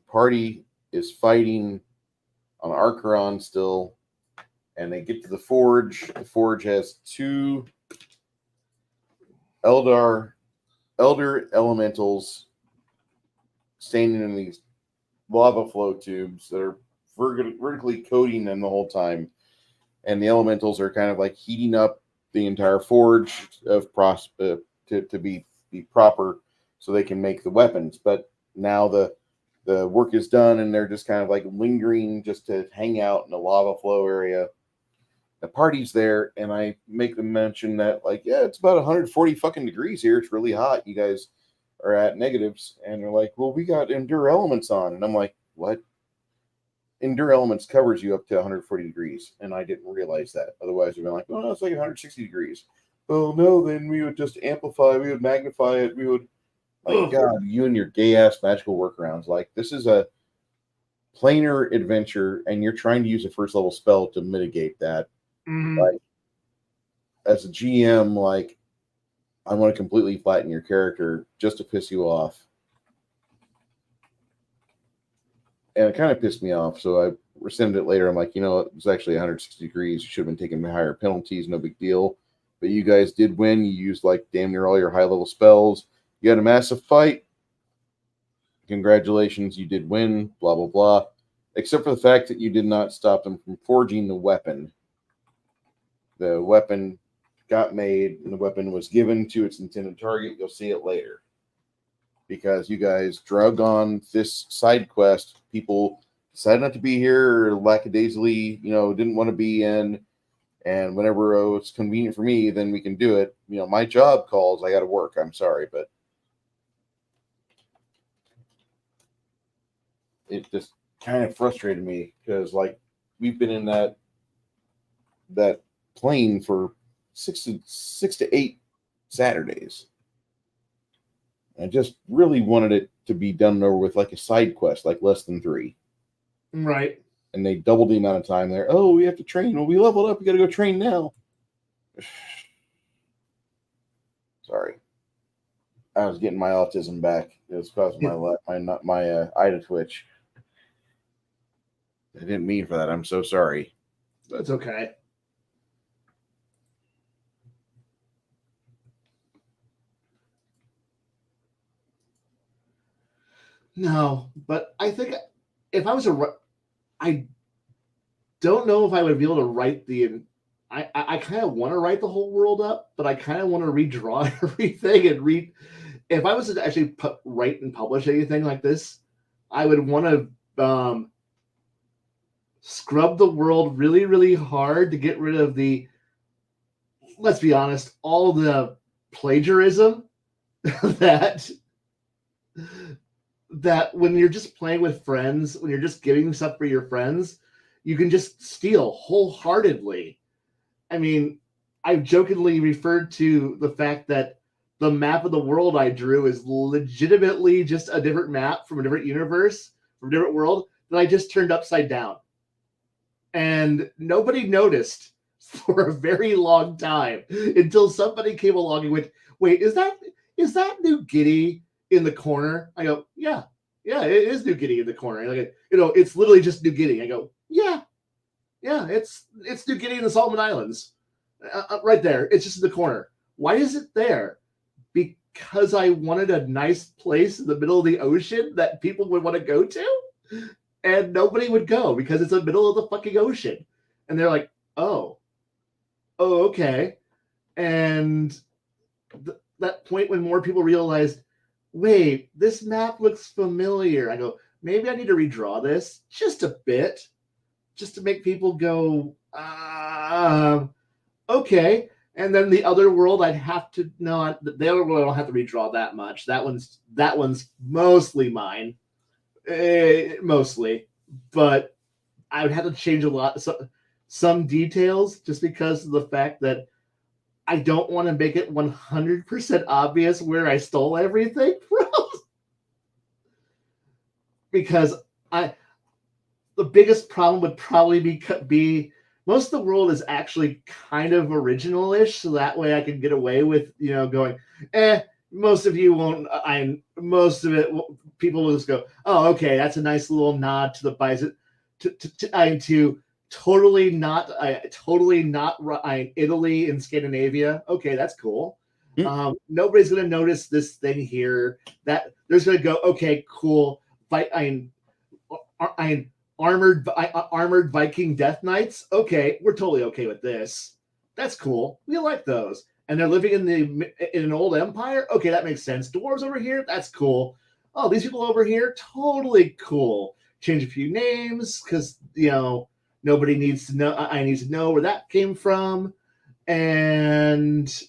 party is fighting on Archeron still. And they get to the forge. The forge has two elder elementals standing in these lava flow tubes that are vertically coating them the whole time. And the elementals are kind of like heating up the entire forge of to be proper so they can make the weapons. But now the work is done and they're just kind of like lingering just to hang out in the lava flow area. The party's there, and I make them mention that, like, yeah, it's about 140 fucking degrees here. It's really hot. You guys are at negatives. And they're like, well, we got Endure Elements on. And I'm like, what? Endure Elements covers you up to 140 degrees. And I didn't realize that. Otherwise, we'd been like, oh, it's like 160 degrees. Oh, no, then we would just amplify. We would magnify it. We would, like, God, you and your gay-ass magical workarounds. Like, this is a planar adventure, and you're trying to use a first-level spell to mitigate that. Mm-hmm. Like, as a GM, like, I want to completely flatten your character just to piss you off. And it kind of pissed me off, so I rescinded it later. I'm like, it was actually 160 degrees. You should have been taking higher penalties, no big deal. But you guys did win. You used, like, damn near all your high-level spells. You had a massive fight. Congratulations, you did win, blah, blah, blah. Except for the fact that you did not stop them from forging the weapon. The weapon got made, and the weapon was given to its intended target. You'll see it later. Because you guys drug on this side quest. People decided not to be here, or lackadaisically, didn't want to be in. And whenever it's convenient for me, then we can do it. My job calls. I got to work. I'm sorry, but it just kind of frustrated me because, like, we've been in that plane for 6 to 8 Saturdays. I just really wanted it to be done over with like a side quest, like less than 3. Right. And they doubled the amount of time there. Oh, we have to train. Well, we leveled up. We got to go train now. Sorry. I was getting my autism back. It was causing my eye to twitch. I didn't mean for that. I'm so sorry. That's okay. No, but I think if I was I don't know if I would be able to write the. I kind of want to write the whole world up, but I kind of want to redraw everything and read. If I was to actually write and publish anything like this, I would want to scrub the world really, really hard to get rid of the. Let's be honest, all the plagiarism that when you're just playing with friends, when you're just giving stuff for your friends, you can just steal wholeheartedly. I mean, I've jokingly referred to the fact that the map of the world I drew is legitimately just a different map from a different universe, from a different world that I just turned upside down. And nobody noticed for a very long time until somebody came along and went, wait, is that New Guinea in the corner? I go, yeah, it is New Guinea in the corner. Like, it's literally just New Guinea. I go, yeah, it's New Guinea in the Solomon Islands, right there. It's just in the corner. Why is it there? Because I wanted a nice place in the middle of the ocean that people would want to go to, and nobody would go because it's in the middle of the fucking ocean. And they're like, oh, okay. And that point when more people realized, wait, this map looks familiar. I go, maybe I need to redraw this just a bit, just to make people go, okay. And then the other world, I'd have to the other world I don't have to redraw that much. That one's mostly mine, mostly, but I would have to change a lot, some details, just because of the fact that I don't want to make it 100% obvious where I stole everything from. Because the biggest problem would probably be most of the world is actually kind of original-ish, so that way I can get away with, going, most of you won't, most of it, people will just go, oh, okay, that's a nice little nod to the bison, to totally not Italy and Scandinavia. Okay, that's cool. Nobody's going to notice this thing here. That there's going to go, okay, cool. Armored Viking Death Knights. Okay, we're totally okay with this. That's cool. We like those. And they're living in an old empire. Okay, that makes sense. Dwarves over here. That's cool. Oh, these people over here. Totally cool. Change a few names because nobody needs to know. I need to know where that came from, and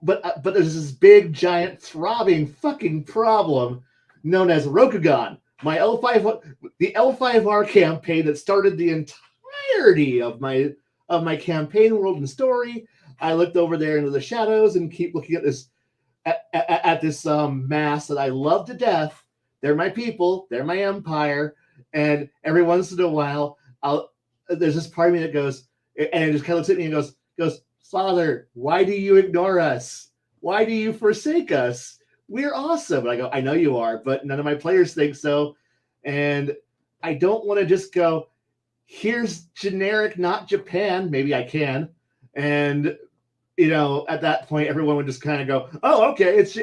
but there's this big, giant, throbbing fucking problem known as Rokugan. The L5R campaign that started the entirety of my campaign world and story. I looked over there into the shadows and keep looking at this at this mass that I love to death. They're my people. They're my empire. And every once in a while, there's this part of me that goes, and it just kind of looks at me and goes, Father, why do you ignore us? Why do you forsake us? We're awesome. And I go, I know you are, but none of my players think so. And I don't want to just go, here's generic, not Japan. Maybe I can. And, at that point, everyone would just kind of go, oh, okay, it's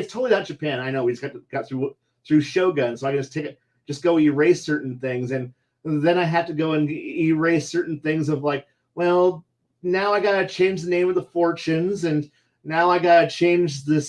totally not Japan. I know we just got through Shogun, so I can just go erase certain things. And then I have to go and erase certain things of like, well, now I got to change the name of the fortunes, and now I got to change the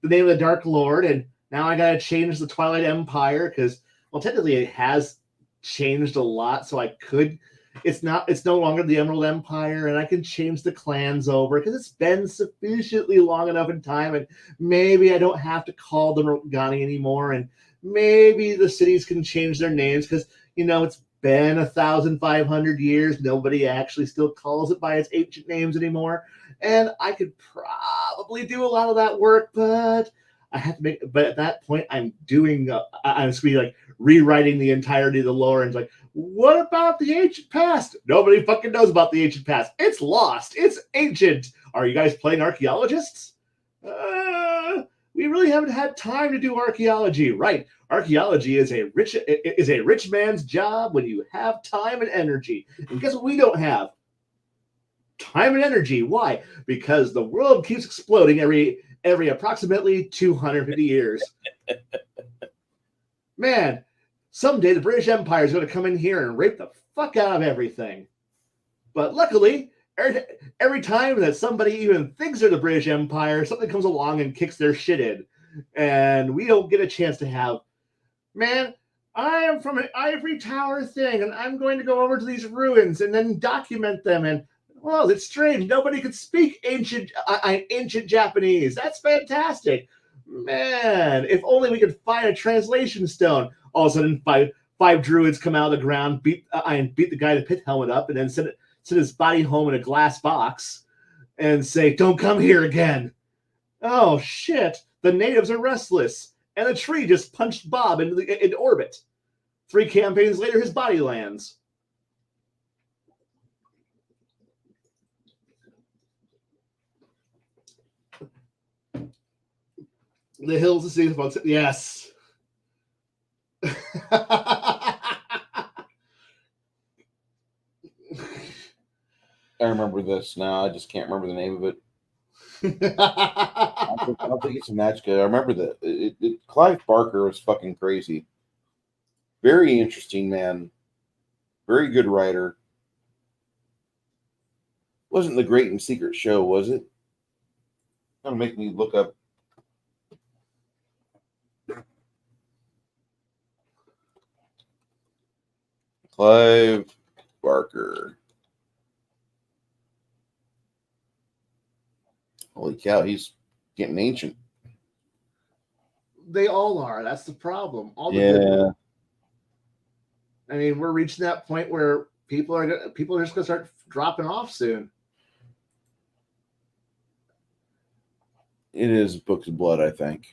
name of the Dark Lord, and now I got to change the Twilight Empire because, well, technically it has changed a lot, so I could. It's no longer the Emerald Empire, and I can change the clans over because it's been sufficiently long enough in time, and maybe I don't have to call them Rogani anymore, and maybe the cities can change their names because it's been 1,500 years. Nobody actually still calls it by its ancient names anymore. And I could probably do a lot of that work, but I have to but at that point I'm just be like rewriting the entirety of the lore and like, what about the ancient past? Nobody fucking knows about the ancient past. It's lost. It's ancient. Are you guys playing archaeologists? We really haven't had time to do archaeology. Right. Archaeology is a rich man's job when you have time and energy. And guess what we don't have? Time and energy. Why? Because the world keeps exploding every approximately 250 years. Man, someday the British Empire is going to come in here and rape the fuck out of everything. But luckily, every time that somebody even thinks they're the British Empire, something comes along and kicks their shit in. And we don't get a chance to have, man, I am from an ivory tower thing, and I'm going to go over to these ruins and then document them. And, well, it's strange. Nobody could speak ancient Japanese. That's fantastic. Man, if only we could find a translation stone. All of a sudden, five druids come out of the ground, beat the guy in the pit helmet up, and then send his body home in a glass box and say, "Don't come here again." Oh, shit. The natives are restless. And the tree just punched Bob into orbit. 3 campaigns later, his body lands. The hills to see the folks. Yes. I remember this now. I just can't remember the name of it. I don't think it's a magic. I remember that Clive Barker was fucking crazy. Very interesting man. Very good writer. Wasn't the Great and Secret Show, was it? Gonna make me look up. Clive Barker. Holy cow, he's getting ancient. They all are. That's the problem. Yeah. I mean, we're reaching that point where people are just going to start dropping off soon. It is Books of Blood, I think.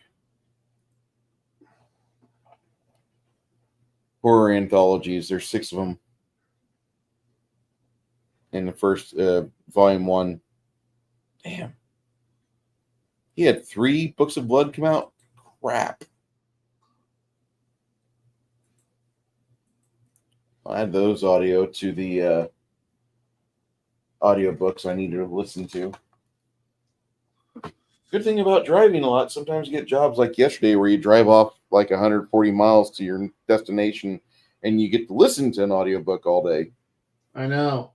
Horror anthologies. There's 6 of them in the first volume 1. Damn. He had 3 Books of Blood come out? Crap. I'll add those audio to the audiobooks I need to listen to. Good thing about driving a lot, sometimes you get jobs like yesterday where you drive off like 140 miles to your destination and you get to listen to an audiobook all day. I know.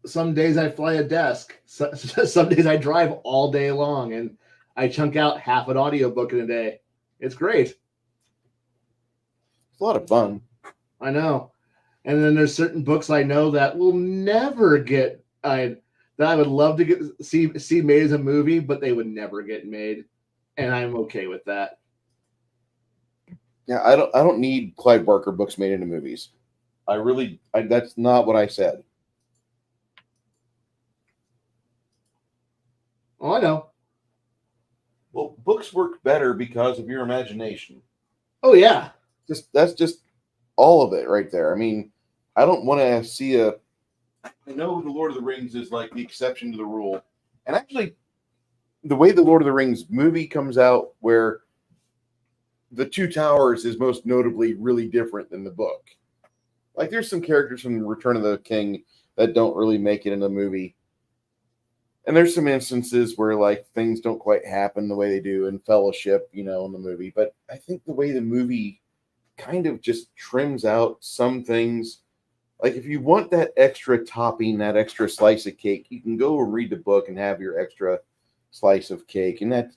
Some days I fly a desk. Some days I drive all day long, and I chunk out half an audiobook in a day. It's great. It's a lot of fun. I know. And then there's certain books I know that will never get that I would love to see made as a movie, but they would never get made, and I'm okay with that. Yeah, I don't need Clive Barker books made into movies. That's not what I said. Oh, I know. Well, books work better because of your imagination. Oh yeah. That's just all of it right there. I mean, I don't want to see I know the Lord of the Rings is like the exception to the rule. And actually, the way the Lord of the Rings movie comes out, where the Two Towers is most notably really different than the book. Like, there's some characters from Return of the King that don't really make it in the movie. And there's some instances where, like, things don't quite happen the way they do in Fellowship, in the movie. But I think the way the movie kind of just trims out some things. Like, if you want that extra topping, that extra slice of cake, you can go and read the book and have your extra slice of cake. And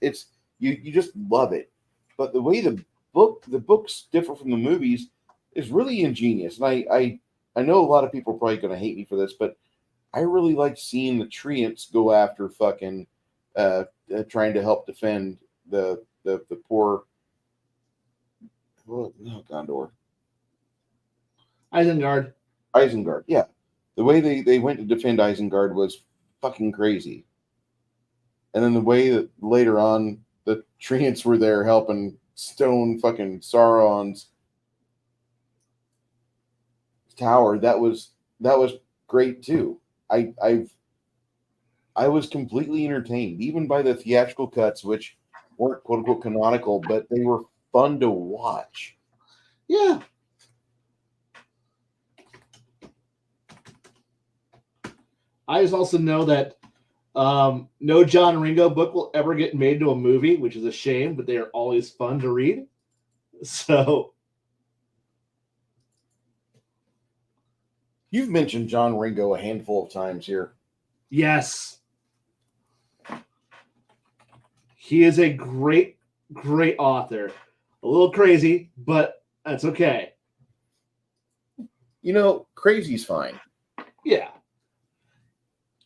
you just love it. But the way the books differ from the movies is really ingenious. And I know a lot of people are probably going to hate me for this, but I really like seeing the treants go after fucking trying to help defend the poor. Well, no, Gondor. Isengard, yeah. The way they went to defend Isengard was fucking crazy. And then the way that later on the treants were there helping stone fucking Sauron's tower, that was great too. I was completely entertained, even by the theatrical cuts, which weren't quote unquote canonical, but they were fun to watch. Yeah. I just also know that no John Ringo book will ever get made into a movie, which is a shame, but they are always fun to read. So you've mentioned John Ringo a handful of times here. Yes. He is a great, great author. A little crazy, but that's okay. You know, crazy's fine. Yeah.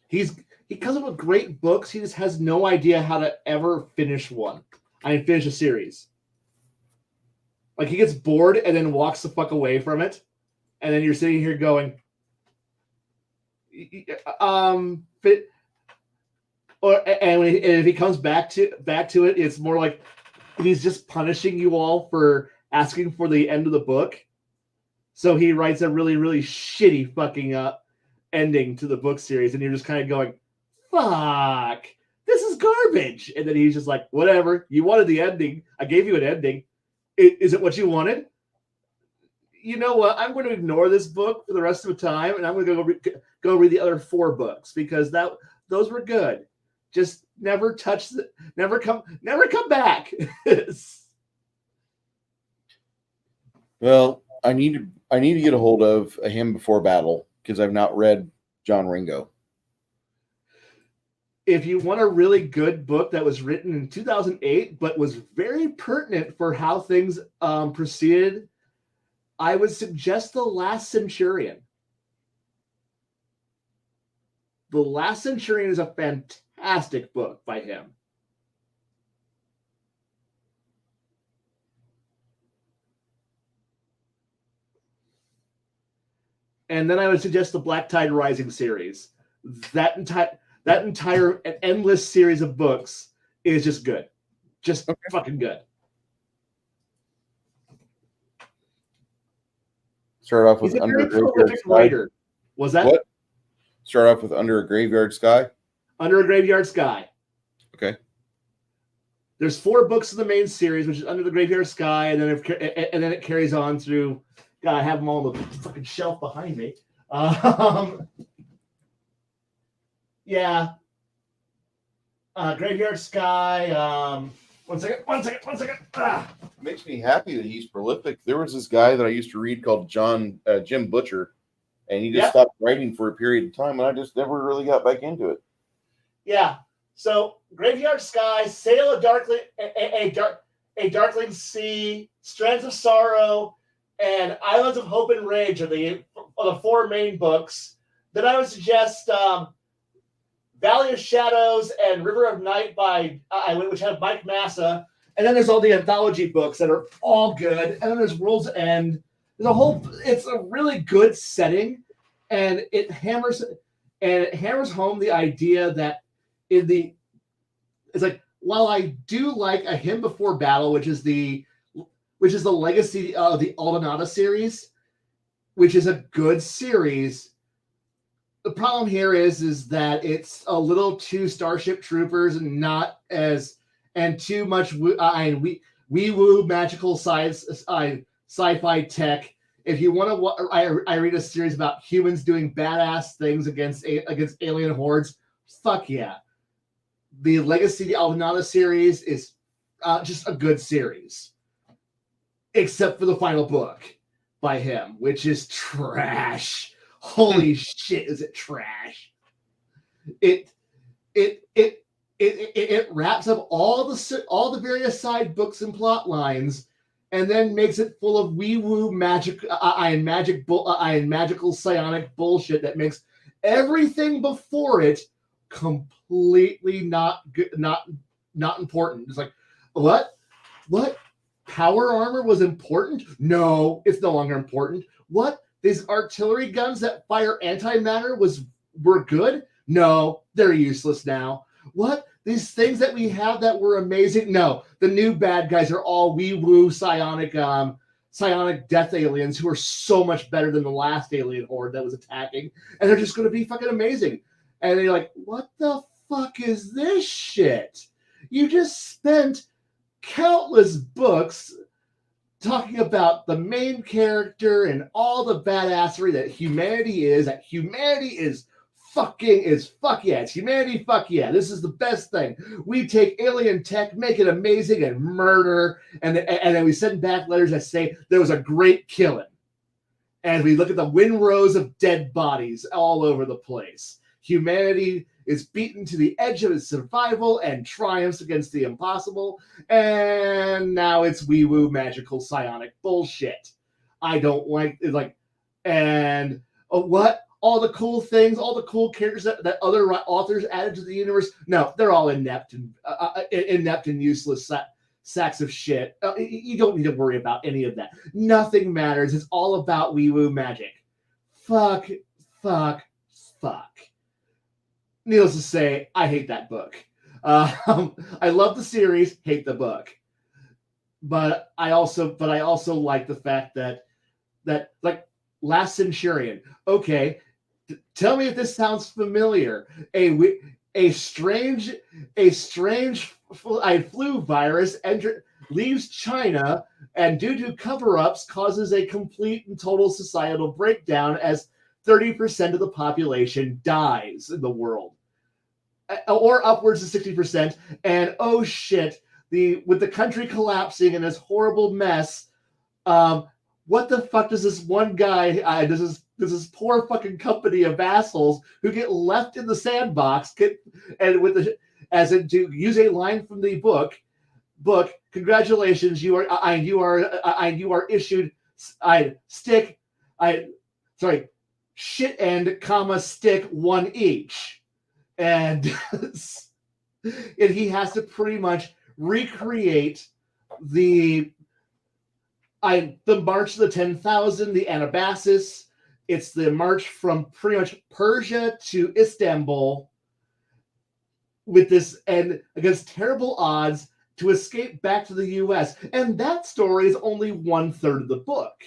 He comes up with great books. He just has no idea how to ever finish one. Finish a series. Like, he gets bored and then walks the fuck away from it. And then you're sitting here going, and if he comes back to it, it's more like he's just punishing you all for asking for the end of the book. So he writes a really, really shitty fucking ending to the book series, and you're just kind of going, fuck, this is garbage. And then he's just like, whatever, you wanted the ending. I gave you an ending. Is it what you wanted? You know what? I'm going to ignore this book for the rest of the time, and I'm going to go read the other 4 books because those were good. Just never touch never come back. Well, I need to get a hold of A Hymn Before Battle because I've not read John Ringo. If you want a really good book that was written in 2008 but was very pertinent for how things proceeded, I would suggest The Last Centurion. The Last Centurion is a fantastic book by him. And then I would suggest the Black Tide Rising series. That entire endless series of books is just good. Just fucking good. Start off with Under a Graveyard Sky. Writer. Was that? What? Start off with Under a Graveyard Sky? Under a Graveyard Sky. Okay. There's 4 books in the main series, which is Under the Graveyard Sky, and then it carries on through. God, I have them all on the fucking shelf behind me. Yeah. Graveyard Sky. One second. Makes me happy that he's prolific. There was this guy that I used to read called Jim Butcher, and he just stopped writing for a period of time, and I just never really got back into it. Yeah. So Graveyard Sky, Sail a Darkling Sea, Strands of Sorrow, and Islands of Hope and Rage are the 4 main books. Then I would suggest Valley of Shadows and River of Night which have Mike Massa. And then there's all the anthology books that are all good. And then there's World's End. It's a really good setting, and it hammers home the idea that it's like, while I do like A Hymn Before Battle, which is the legacy of the Aldenata series, which is a good series. The problem here is that it's a little too Starship Troopers and too much wee woo magical science, sci-fi tech. If you want to, I read a series about humans doing badass things against alien hordes. Fuck yeah! The Legacy of the Aldenata series is just a good series, except for the final book by him, which is trash. Holy shit, is it trash? It wraps up all the various side books and plot lines, and then makes it full of wee woo magical psionic bullshit that makes everything before it completely not important. It's like, what power armor was important? No, it's no longer important. What, these artillery guns that fire antimatter were good? No, they're useless now. What, these things that we have that were amazing? No, the new bad guys are all wee woo psionic psionic death aliens who are so much better than the last alien horde that was attacking, and they're just going to be fucking amazing. And you're like, what the fuck is this shit? You just spent countless books talking about the main character and all the badassery that humanity is, fuck yeah, it's humanity, fuck yeah, this is the best thing. We take alien tech, make it amazing, and murder, and then we send back letters that say there was a great killing. And we look at the windrows of dead bodies all over the place. Humanity is beaten to the edge of its survival and triumphs against the impossible. And now it's wee-woo magical psionic bullshit. I don't like it. Like, and what? All the cool things, all the cool characters that other authors added to the universe? No, they're all inept and useless sacks of shit. You don't need to worry about any of that. Nothing matters. It's all about wee-woo magic. Fuck. Needless to say, I hate that book. I love the series, hate the book. But I also like the fact that like Last Centurion. Okay, tell me if this sounds familiar. A strange flu virus leaves China, and due to cover-ups, causes a complete and total societal breakdown as 30% of the population dies in the world, or upwards of 60%. And oh shit, with the country collapsing in this horrible mess, what the fuck does this one guy, does this poor fucking company of assholes who get left in the sandbox to use a line from the book, congratulations, you are issued shit and comma stick one each, and he has to pretty much recreate the March of the 10,000, the Anabasis. It's the march from pretty much Persia to Istanbul with this, and against terrible odds, to escape back to the U.S. And that story is only 1/3 of the book.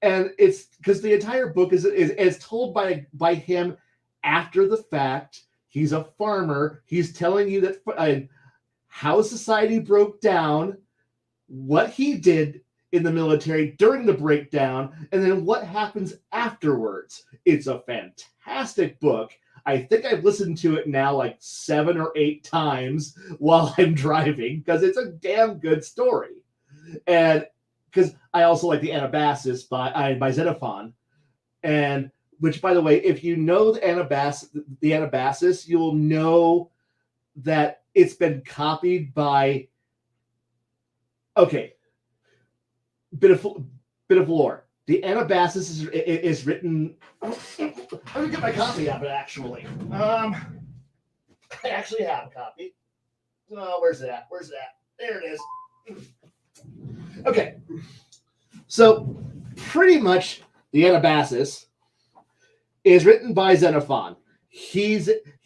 And it's because the entire book is told by him after the fact. He's a farmer. He's telling you that how society broke down, what he did in the military during the breakdown, and then what happens afterwards. It's a fantastic book. I think I've listened to it now like 7 or 8 times while I'm driving, because it's a damn good story. And because I also like the Anabasis by Xenophon, and which, by the way, if you know the Anabasis, you'll know that it's been copied by. Okay, bit of lore. The Anabasis is written. Let me get my copy of it. Actually, I actually have a copy. Oh, where's it at? There it is. Okay, so pretty much the Anabasis is written by Xenophon. He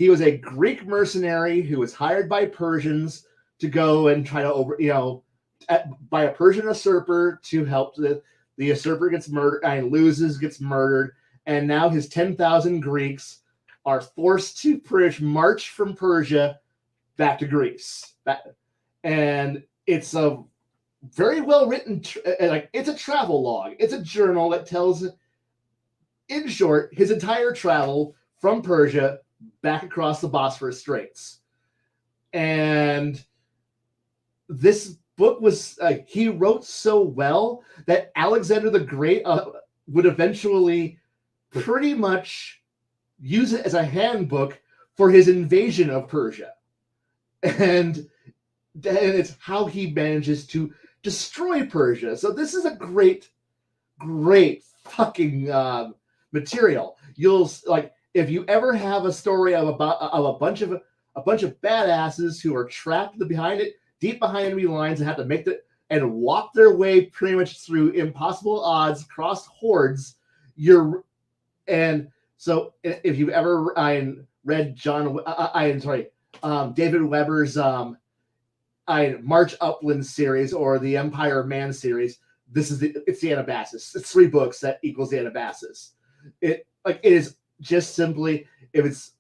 was a Greek mercenary who was hired by Persians to go and try to by a Persian usurper to help the usurper gets murdered and gets murdered, and now his 10,000 Greeks are forced to march from Persia back to Greece. And it's a very well written, it's a travel log. It's a journal that tells, in short, his entire travel from Persia back across the Bosphorus Straits. And this book was, he wrote so well that Alexander the Great would eventually pretty much use it as a handbook for his invasion of Persia. And it's how he manages to destroy Persia. So this is a great fucking material. You'll if you ever have a story of a bunch of badasses who are trapped deep behind enemy lines and have to and walk their way pretty much through impossible odds, across hordes. And so if you've ever read David Weber's March Upland series or the Empire of Man series, it's the Anabasis. It's 3 books that equals the Anabasis. It is just simply, if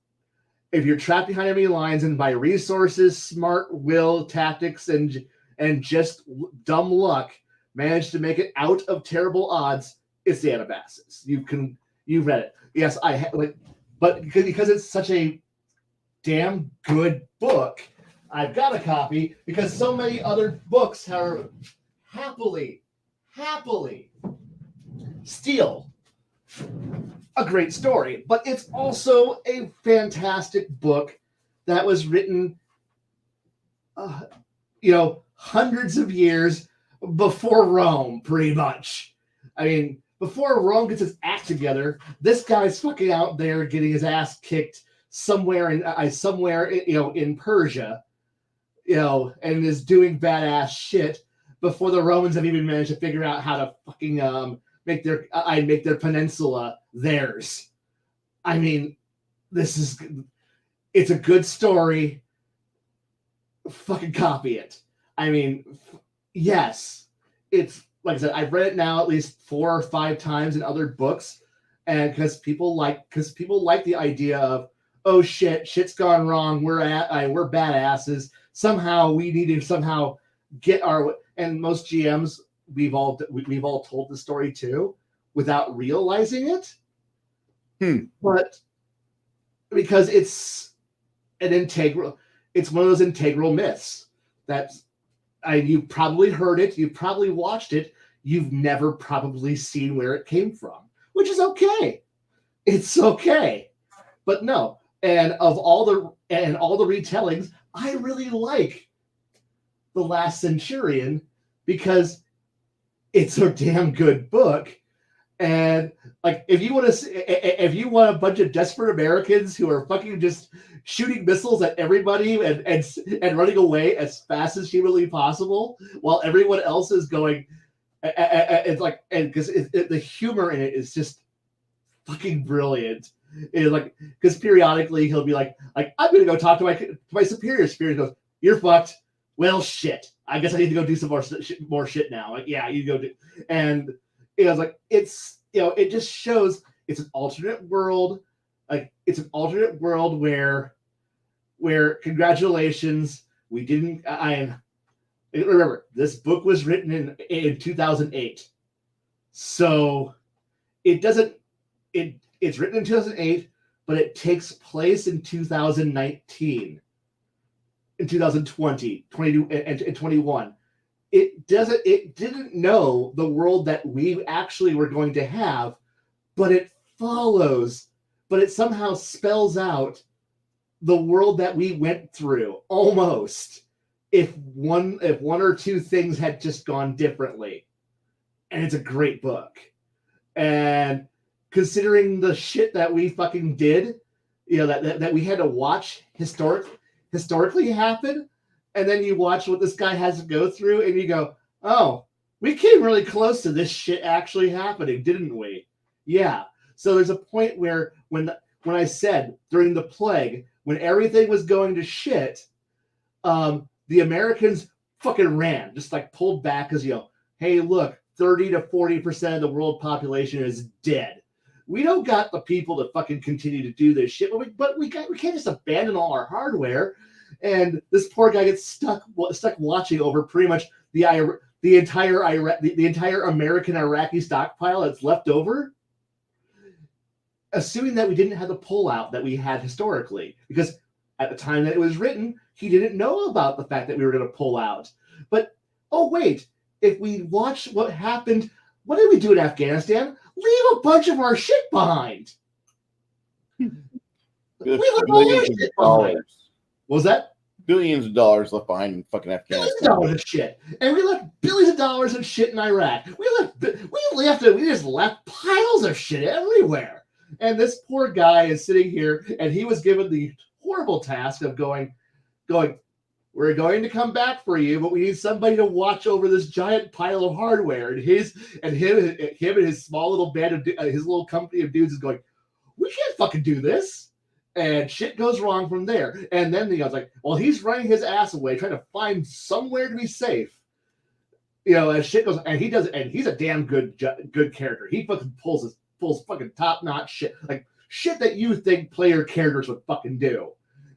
you're trapped behind enemy lines and by resources, smart will, tactics, and just dumb luck managed to make it out of terrible odds, it's the Anabasis. You've read it. Yes, but because it's such a damn good book, I've got a copy because so many other books are happily steal a great story. But it's also a fantastic book that was written, hundreds of years before Rome, pretty much. I mean, before Rome gets its act together, this guy's fucking out there getting his ass kicked somewhere in Persia, and is doing badass shit before the Romans have even managed to figure out how to fucking make their peninsula theirs. I mean, it's a good story. Fucking copy it. I mean, yes, it's like I said, I've read it now at least 4 or 5 times in other books, and because people like the idea of, oh shit's gone wrong. We're badasses. Somehow we need to get our. And most GMs, we've all told the story too, without realizing it. But because it's one of those integral myths that you've probably heard it, you've probably watched it, you've never probably seen where it came from, which is okay. It's okay, but no. And of all the retellings, I really like The Last Centurion because it's a damn good book. And like, if you want a bunch of desperate Americans who are fucking just shooting missiles at everybody and running away as fast as humanly possible, while everyone else is going, it's like, and because the humor in it is just fucking brilliant. It's like, because periodically he'll be like I'm gonna go talk to my superior. Superior goes, "You're fucked." Well, shit. I guess I need to go do some more shit now. Like, yeah, you go do. And it's like, it's, it just shows it's an alternate world. Like, it's an alternate world where congratulations, we didn't. Remember, this book was written in 2008, so it doesn't. It's written in 2008, but it takes place in 2019, in 2020, 22, and 21. It didn't know the world that we actually were going to have, but it somehow spells out the world that we went through almost, if one or two things had just gone differently. And it's a great book. And considering the shit that we fucking did, that we had to watch historically happen, and then you watch what this guy has to go through, and you go, oh, we came really close to this shit actually happening, didn't we? Yeah. So there's a point where when I said during the plague, when everything was going to shit, the Americans fucking ran, just like pulled back because, hey, look, 30 to 40% of the world population is dead. We don't got the people to fucking continue to do this shit, but we can't just abandon all our hardware. And this poor guy gets stuck watching over pretty much the entire American Iraqi stockpile that's left over, assuming that we didn't have the pullout that we had historically, because at the time that it was written, he didn't know about the fact that we were going to pull out. But oh wait, if we watch what happened, what did we do in Afghanistan? Leave a bunch of our shit behind. We left all our shit behind. What was that? Billions of dollars left behind in fucking Afghanistan. Billions of dollars of shit. And we left billions of dollars of shit in Iraq. We just left piles of shit everywhere. And this poor guy is sitting here, and he was given the horrible task of going, we're going to come back for you, but we need somebody to watch over this giant pile of hardware. And him and his small little band of his little company of dudes is going, we can't fucking do this. And shit goes wrong from there. And then the guy's like, well, he's running his ass away, trying to find somewhere to be safe. as shit goes, and he does, and he's a damn good character. He fucking pulls fucking top notch shit, like shit that you think player characters would fucking do.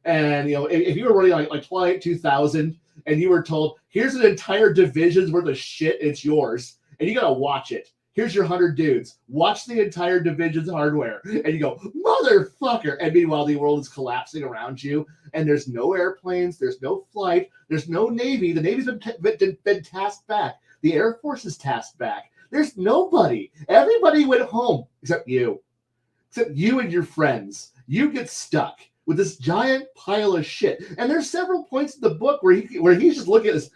And if you were running like Twilight 2000, and you were told, here's an entire division's worth of shit, it's yours, and you gotta watch it. Here's your 100 dudes. Watch the entire division's hardware. And you go, motherfucker. And meanwhile, the world is collapsing around you. And there's no airplanes. There's no flight. There's no Navy. The Navy's been tasked back. The Air Force is tasked back. There's nobody. Everybody went home except you. Except you and your friends. You get stuck with this giant pile of shit. And there's several points in the book where he's just looking at this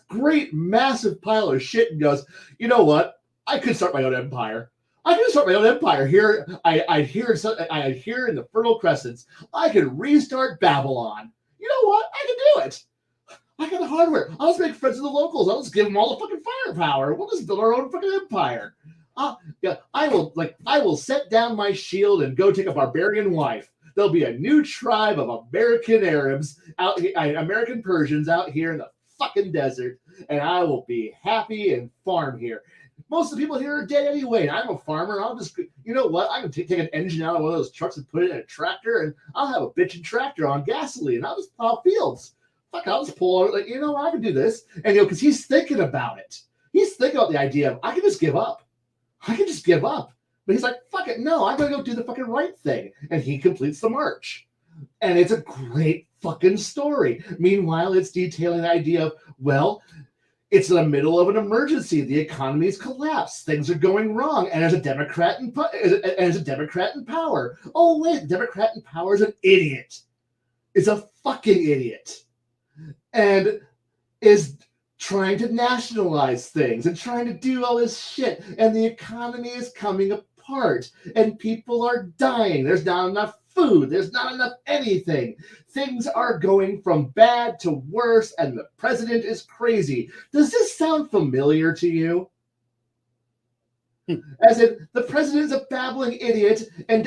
great, massive pile of shit and goes, you know what? I could start my own empire. I could start my own empire here. I'd hear in the Fertile Crescents. I could restart Babylon. You know what? I can do it. I got the hardware. I'll just make friends with the locals. I'll just give them all the fucking firepower. We'll just build our own fucking empire. Yeah, I will set down my shield and go take a barbarian wife. There'll be a new tribe of American Arabs out here, American Persians out here in the fucking desert, and I will be happy and farm here. Most of the people here are dead anyway, and I'm a farmer. I'll just, you know what? I can take an engine out of one of those trucks and put it in a tractor, and I'll have a bitchin' tractor on gasoline, and I'll just plow fields. Fuck, I'll just pull out, like, you know what? I can do this. And, because he's thinking about it. He's thinking about the idea of, I can just give up. I can just give up. But he's like, fuck it, no, I'm going to go do the fucking right thing. And he completes the march. And it's a great fucking story. Meanwhile, it's detailing the idea of, well, it's in the middle of an emergency. The economy's collapsed. Things are going wrong. And there's a Democrat in power. Oh, wait, the Democrat in power is an idiot. Is a fucking idiot. And is trying to nationalize things and trying to do all this shit. And the economy is coming apart. And people are dying. There's not enough food. There's not enough anything. Things are going from bad to worse, and the president is crazy. Does this sound familiar to you? As in, the president is a babbling idiot, and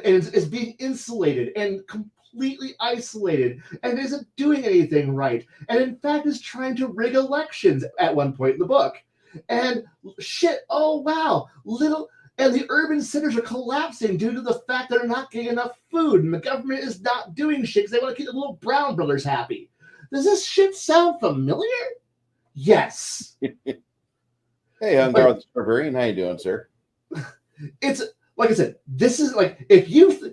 is being insulated and completely isolated, and isn't doing anything right, and in fact is trying to rig elections at one point in the book. And shit, oh wow, and the urban centers are collapsing due to the fact that they're not getting enough food, and the government is not doing shit because they want to keep the little Brown brothers happy. Does this shit sound familiar? Yes. Hey, I'm Darth Barbarian. How you doing, sir? It's like I said, this is like if you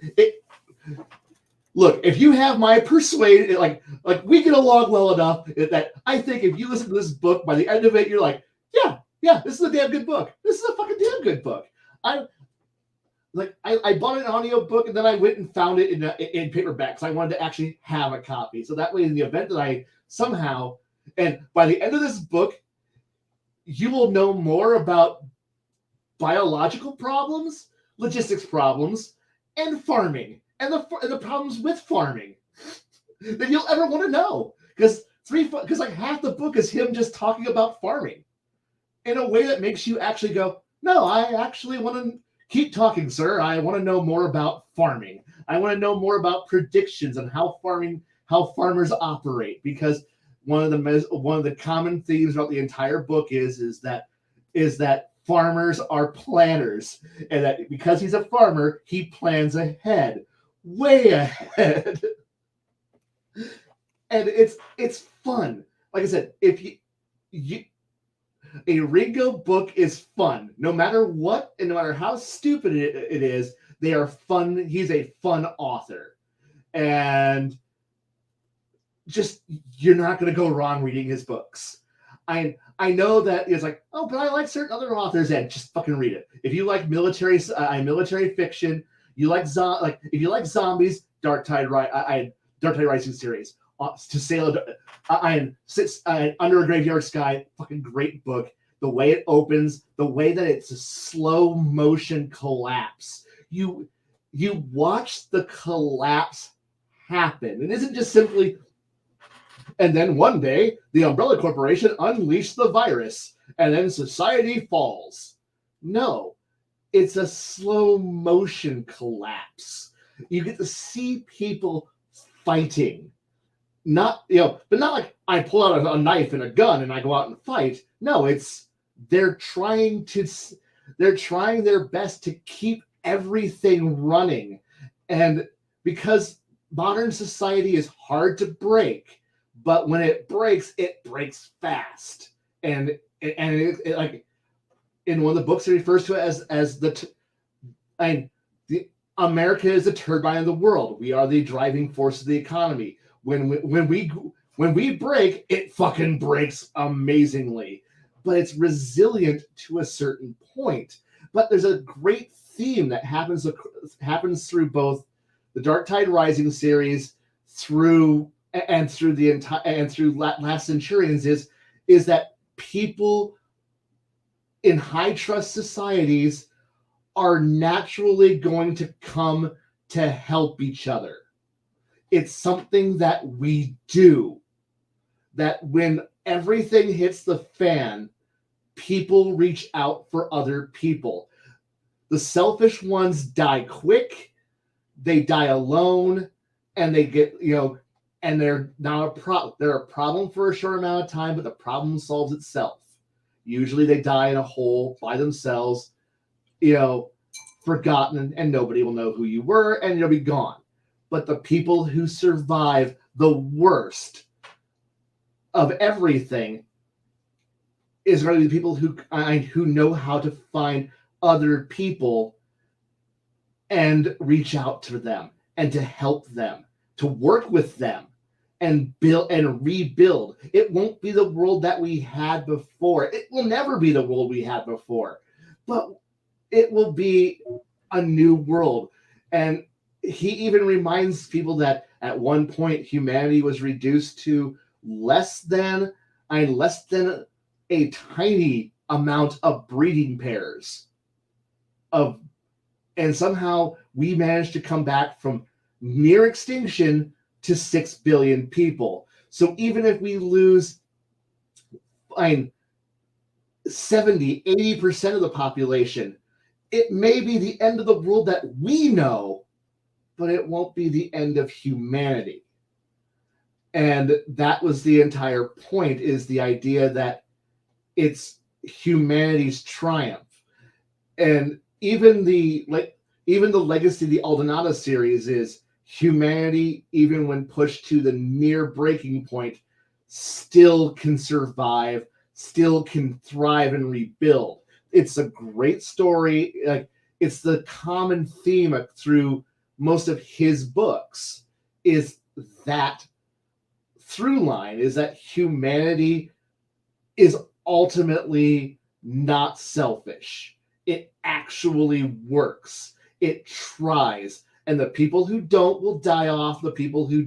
have my persuasion, like we get along well enough that I think if you listen to this book, by the end of it, you're like, yeah, this is a damn good book. This is a fucking damn good book. I bought an audiobook and then I went and found it in paperback because I wanted to actually have a copy. So that way, in the event that I somehow, and by the end of this book, you will know more about biological problems, logistics problems, and farming, and the problems with farming than you'll ever want to know. Because like half the book is him just talking about farming in a way that makes you actually go, no, I actually want to keep talking, sir. I want to know more about farming. I want to know more about predictions and how farmers operate, because one of the common themes throughout the entire book is that farmers are planners, and that because he's a farmer, he plans ahead, way ahead. And it's fun. Like I said, if a Ringo book is fun, no matter what, and no matter how stupid it is, they are fun. He's a fun author, and just you're not going to go wrong reading his books. I know that it's like, oh, but I like certain other authors, and just fucking read it. If you like military fiction, if you like zombies, Dark Tide Rising series. To Sail Under a Graveyard Sky, fucking great book. The way it opens, the way that it's a slow motion collapse. You watch the collapse happen. It isn't just simply, and then one day the Umbrella Corporation unleashed the virus, and then society falls. No, it's a slow motion collapse. You get to see people fighting. not but not like I pull out a knife and a gun and I go out and fight. No, it's they're trying their best to keep everything running, and because modern society is hard to break, but when it breaks fast, and it like in one of the books it refers to it as the America is the turbine of the world. We are the driving force of the economy. When we break, it fucking breaks amazingly, but it's resilient to a certain point. But there's a great theme that happens through both the Dark Tide Rising series through the entire and through Last Centurions is that people in high trust societies are naturally going to come to help each other. It's something that we do. That when everything hits the fan, people reach out for other people. The selfish ones die quick, they die alone, and they get, and they're not a problem. They're a problem for a short amount of time, but the problem solves itself. Usually they die in a hole by themselves, forgotten, and nobody will know who you were, and you'll be gone. But the people who survive the worst of everything is going to be the people who know how to find other people and reach out to them and to help them, to work with them and build and rebuild. It won't be the world that we had before. It will never be the world we had before, but it will be a new world. And he even reminds people that at one point humanity was reduced to less than a tiny amount of breeding pairs and somehow we managed to come back from near extinction to 6 billion people. So even if we lose 70, 80% of the population, it may be the end of the world that we know, but it won't be the end of humanity. And that was the entire point, is the idea that it's humanity's triumph. And even the legacy of the Aldenata series is humanity, even when pushed to the near breaking point, still can survive, still can thrive and rebuild. It's a great story. Like, it's the common theme through most of his books, is that through line, is that humanity is ultimately not selfish. It actually works. It tries. And the people who don't will die off. The people who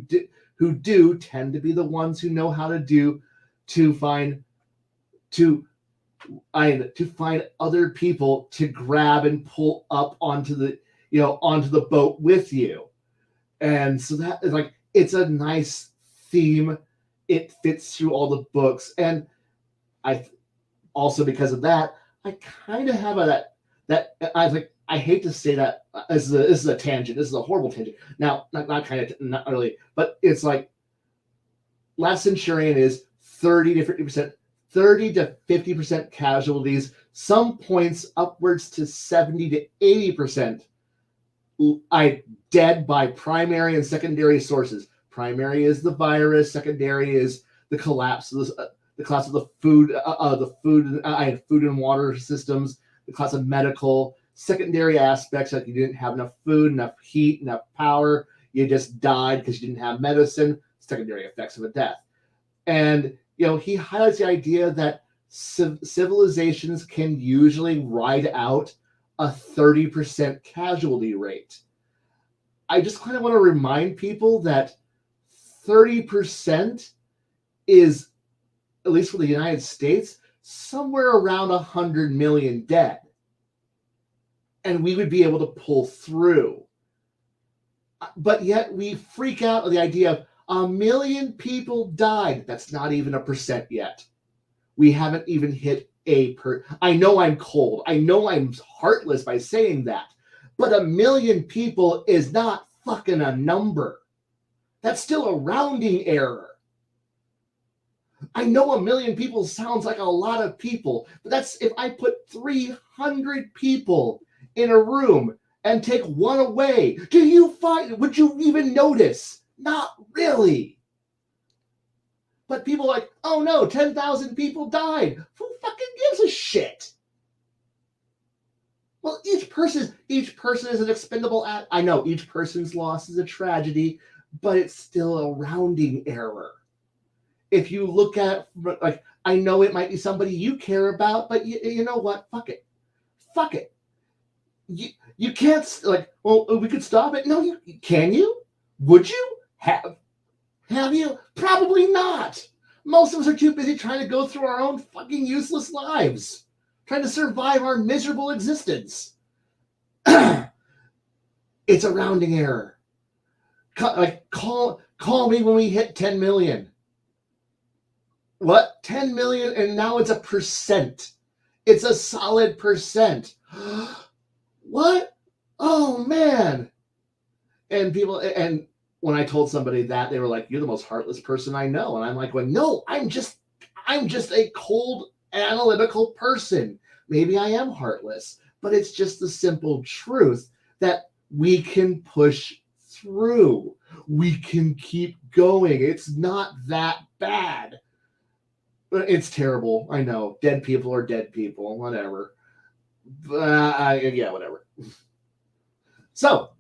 do tend to be the ones who know how to find other people to grab and pull up onto the boat with you. And so that is like, it's a nice theme. It fits through all the books. And I also, because of that, I kind of have I hate to say that this is a tangent. This is a horrible tangent. Now, not really, but it's like Last Centurion is 30 to 50% casualties, some points upwards to 70 to 80% dead by primary and secondary sources. Primary is the virus. Secondary is the collapse of the food and water systems. The collapse of medical. Secondary aspects, like you didn't have enough food, enough heat, enough power. You just died because you didn't have medicine. Secondary effects of a death. And he highlights the idea that civilizations can usually ride out a 30% casualty rate. I just kind of want to remind people that 30% is, at least for the United States, somewhere around 100 million dead. And we would be able to pull through. But yet we freak out at the idea of 1 million people died. That's not even a percent yet. We haven't even hit I know I'm cold. I know I'm heartless by saying that. But 1 million people is not fucking a number. That's still a rounding error. I know 1,000,000 people sounds like a lot of people, but that's if I put 300 people in a room and take one away. Would you even notice? Not really. But people are like, oh no, 10,000 people died. Who fucking gives a shit? Well, each person is an expendable act. I know each person's loss is a tragedy, but it's still a rounding error. If you look at like, I know it might be somebody you care about, but you know what? Fuck it. Fuck it. You can't like. Well, we could stop it. No, can you? Would you have you? Probably not. Most of us are too busy trying to go through our own fucking useless lives, trying to survive our miserable existence. It's a rounding error. Call me when we hit 10 million. What? 10 million, and now it's a percent. It's a solid percent. What? Oh man. And when I told somebody that, they were like, "You're the most heartless person I know." And I'm like, "Well, no, I'm just a cold, analytical person. Maybe I am heartless, but it's just the simple truth that we can push through. We can keep going. It's not that bad. It's terrible. I know. Dead people are dead people. Whatever. Yeah, whatever. So,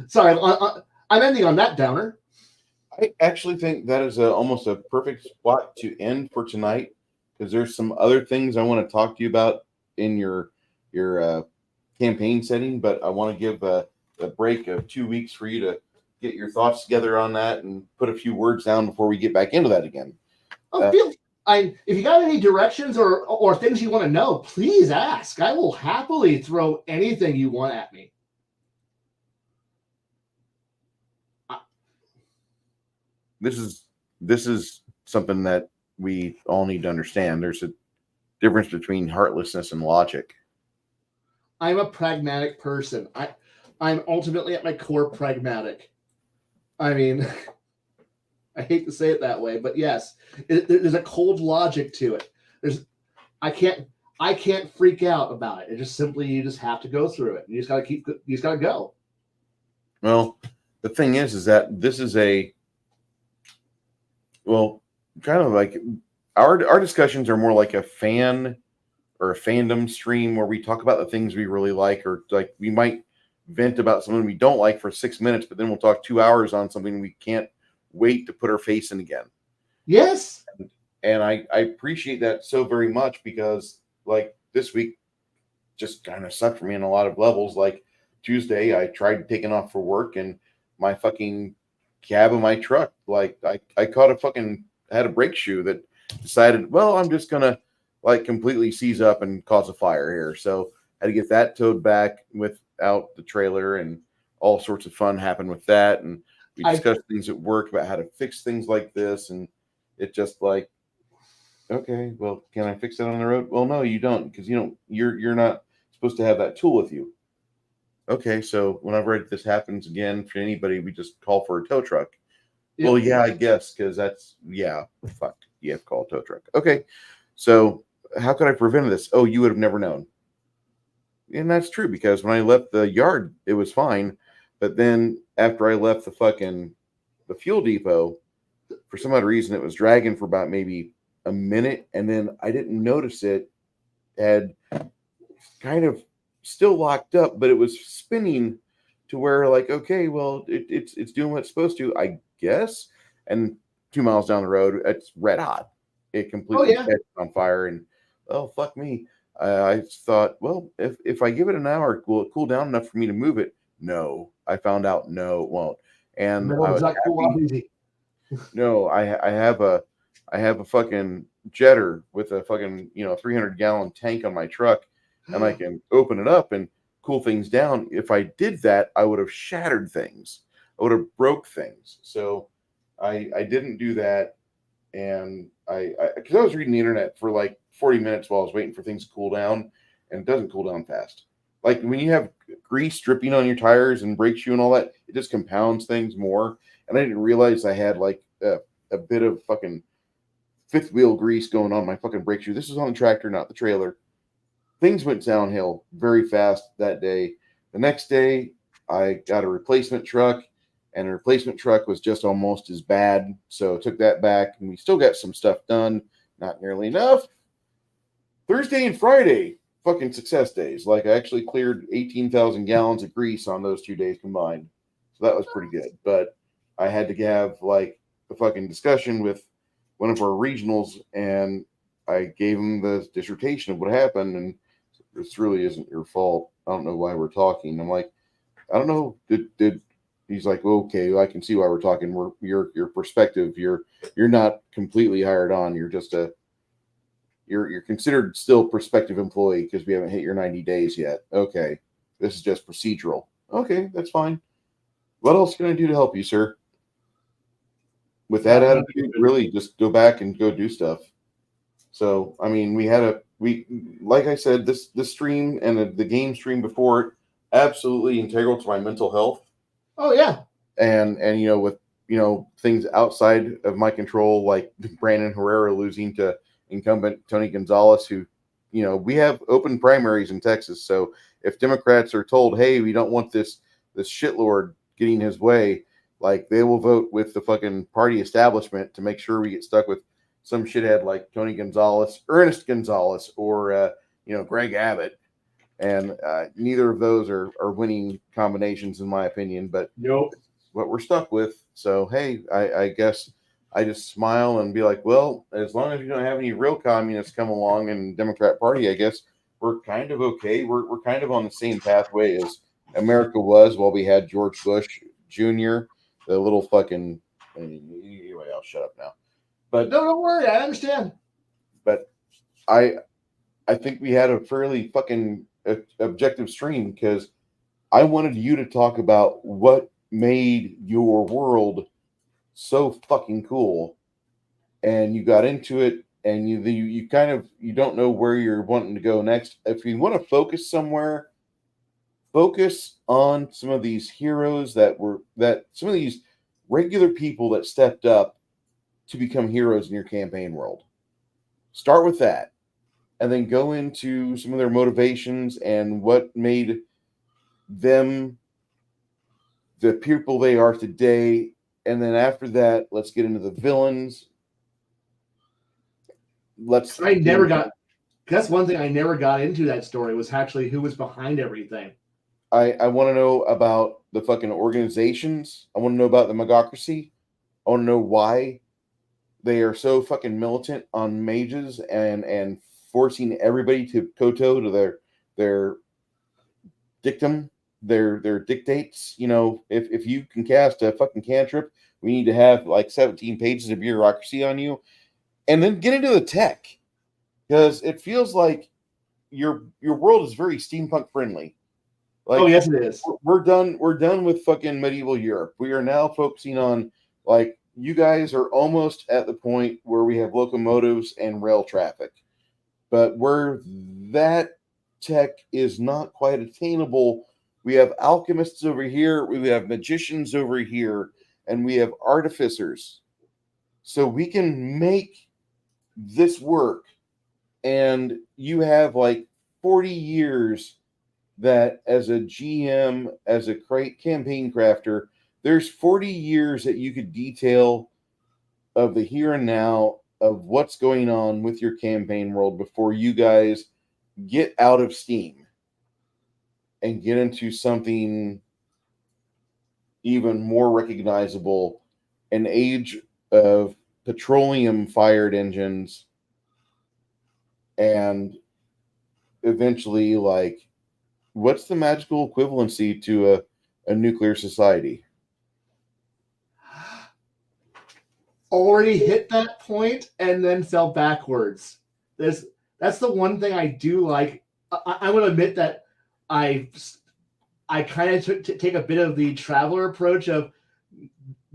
sorry, I'm ending on that downer. I actually think that is almost a perfect spot to end for tonight, because there's some other things I want to talk to you about in your campaign setting, but I want to give a break of 2 weeks for you to get your thoughts together on that and put a few words down before we get back into that again. If you got any directions or things you want to know, please ask. I will happily throw anything you want at me. This is something that we all need to understand. There's a difference between heartlessness and logic. I'm a pragmatic person. I'm ultimately at my core pragmatic. I mean, I hate to say it that way, but yes, there's a cold logic to it. I can't freak out about it. It just simply, you just have to go through it. You just gotta go. Well, the thing is that this is kind of like our discussions are more like a fan or a fandom stream where we talk about the things we really like, or like we might vent about something we don't like for 6 minutes, but then we'll talk 2 hours on something we can't wait to put our face in again. Yes. And I appreciate that so very much, because like this week just kind of sucked for me on a lot of levels. Like Tuesday, I tried taking off for work, and my fucking cab of my truck, like I had a brake shoe that decided, well, I'm just gonna like completely seize up and cause a fire here. So I had to get that towed back without the trailer, and all sorts of fun happened with that. And we discussed things at work about how to fix things like this, and it just like, okay, well, can I fix it on the road? Well, no, you don't, because you're not supposed to have that tool with you. Okay, so whenever this happens again for anybody, we just call for a tow truck. Yep. Well, yeah, I guess, because fuck, you have to call a tow truck. Okay, so how could I prevent this? Oh, you would have never known. And that's true, because when I left the yard, it was fine. But then after I left the fuel depot, for some odd reason, it was dragging for about maybe a minute. And then I didn't notice it had kind of still locked up, but it was spinning to where like, okay, well, it's doing what it's supposed to, I guess. And 2 miles down the road, it's red hot. It completely catches on fire, and oh, fuck me. I thought, well, if I give it an hour, will it cool down enough for me to move it? No. I found out, no, it won't. And I was happy. No, I have a fucking jetter with a fucking 300-gallon tank on my truck, and I can open it up and cool things down. If I did that, I would have shattered things. I would have broke things. So I didn't do that. And because I was reading the internet for like 40 minutes while I was waiting for things to cool down, and it doesn't cool down fast. Like when you have grease dripping on your tires and brake shoe and all that, it just compounds things more. And I didn't realize I had like a bit of fucking fifth wheel grease going on my fucking brake shoe. This was on the tractor, not the trailer. Things went downhill very fast that day. The next day, I got a replacement truck, and the replacement truck was just almost as bad. So I took that back, and we still got some stuff done. Not nearly enough. Thursday and Friday, fucking success days. Like, I actually cleared 18,000 gallons of grease on those 2 days combined. So that was pretty good. But I had to have, like, a fucking discussion with one of our regionals, and I gave him the dissertation of what happened, and this really isn't your fault. I don't know why we're talking. I'm like, I don't know. Did he's like, well, okay, I can see why we're talking. Your perspective. You're not completely hired on. You're just you're considered still prospective employee because we haven't hit your 90 days yet. Okay, this is just procedural. Okay, that's fine. What else can I do to help you, sir? With that attitude, really just go back and go do stuff. So, I mean, like I said, this stream and the game stream before it, absolutely integral to my mental health. Oh yeah. And with things outside of my control, like Brandon Herrera losing to incumbent Tony Gonzalez, who, we have open primaries in Texas. So if Democrats are told, hey, we don't want this shitlord getting his way, like, they will vote with the fucking party establishment to make sure we get stuck with some shithead like Tony Gonzalez, Ernest Gonzalez, or Greg Abbott. And neither of those are winning combinations, in my opinion. But nope, what we're stuck with. So, hey, I guess I just smile and be like, well, as long as you don't have any real communists come along in the Democrat Party, I guess we're kind of okay. We're kind of on the same pathway as America was while we had George Bush Jr., the little fucking. Anyway, I'll shut up now. But no, don't worry, I understand. But I think we had a fairly fucking objective stream because I wanted you to talk about what made your world so fucking cool, and you got into it, and you kind of, you don't know where you're wanting to go next. If you want to focus somewhere, focus on some of these heroes that some of these regular people that stepped up to become heroes in your campaign world. Start with that, and then go into some of their motivations and what made them the people they are today. And then after that, let's get into the villains. That's one thing I never got into that story, was actually who was behind everything. I want to know about the fucking organizations. I want to know about the magocracy. I want to know why they are so fucking militant on mages and forcing everybody to kowtow to their dictum, their dictates. If you can cast a fucking cantrip, we need to have like 17 pages of bureaucracy on you. And then get into the tech, because it feels like your world is very steampunk friendly. Like, oh yes, it is. We're done with fucking medieval Europe. We are now focusing on, like, you guys are almost at the point where we have locomotives and rail traffic. But where that tech is not quite attainable, we have alchemists over here, we have magicians over here, and we have artificers. So we can make this work. And you have like 40 years that as a GM, as a campaign crafter, there's 40 years that you could detail of the here and now of what's going on with your campaign world before you guys get out of steam and get into something even more recognizable, an age of petroleum fired engines, and eventually, like, what's the magical equivalency to a nuclear society? Already hit that point and then fell backwards. That's the one thing I do like. I will admit that I kind of take a bit of the traveler approach of,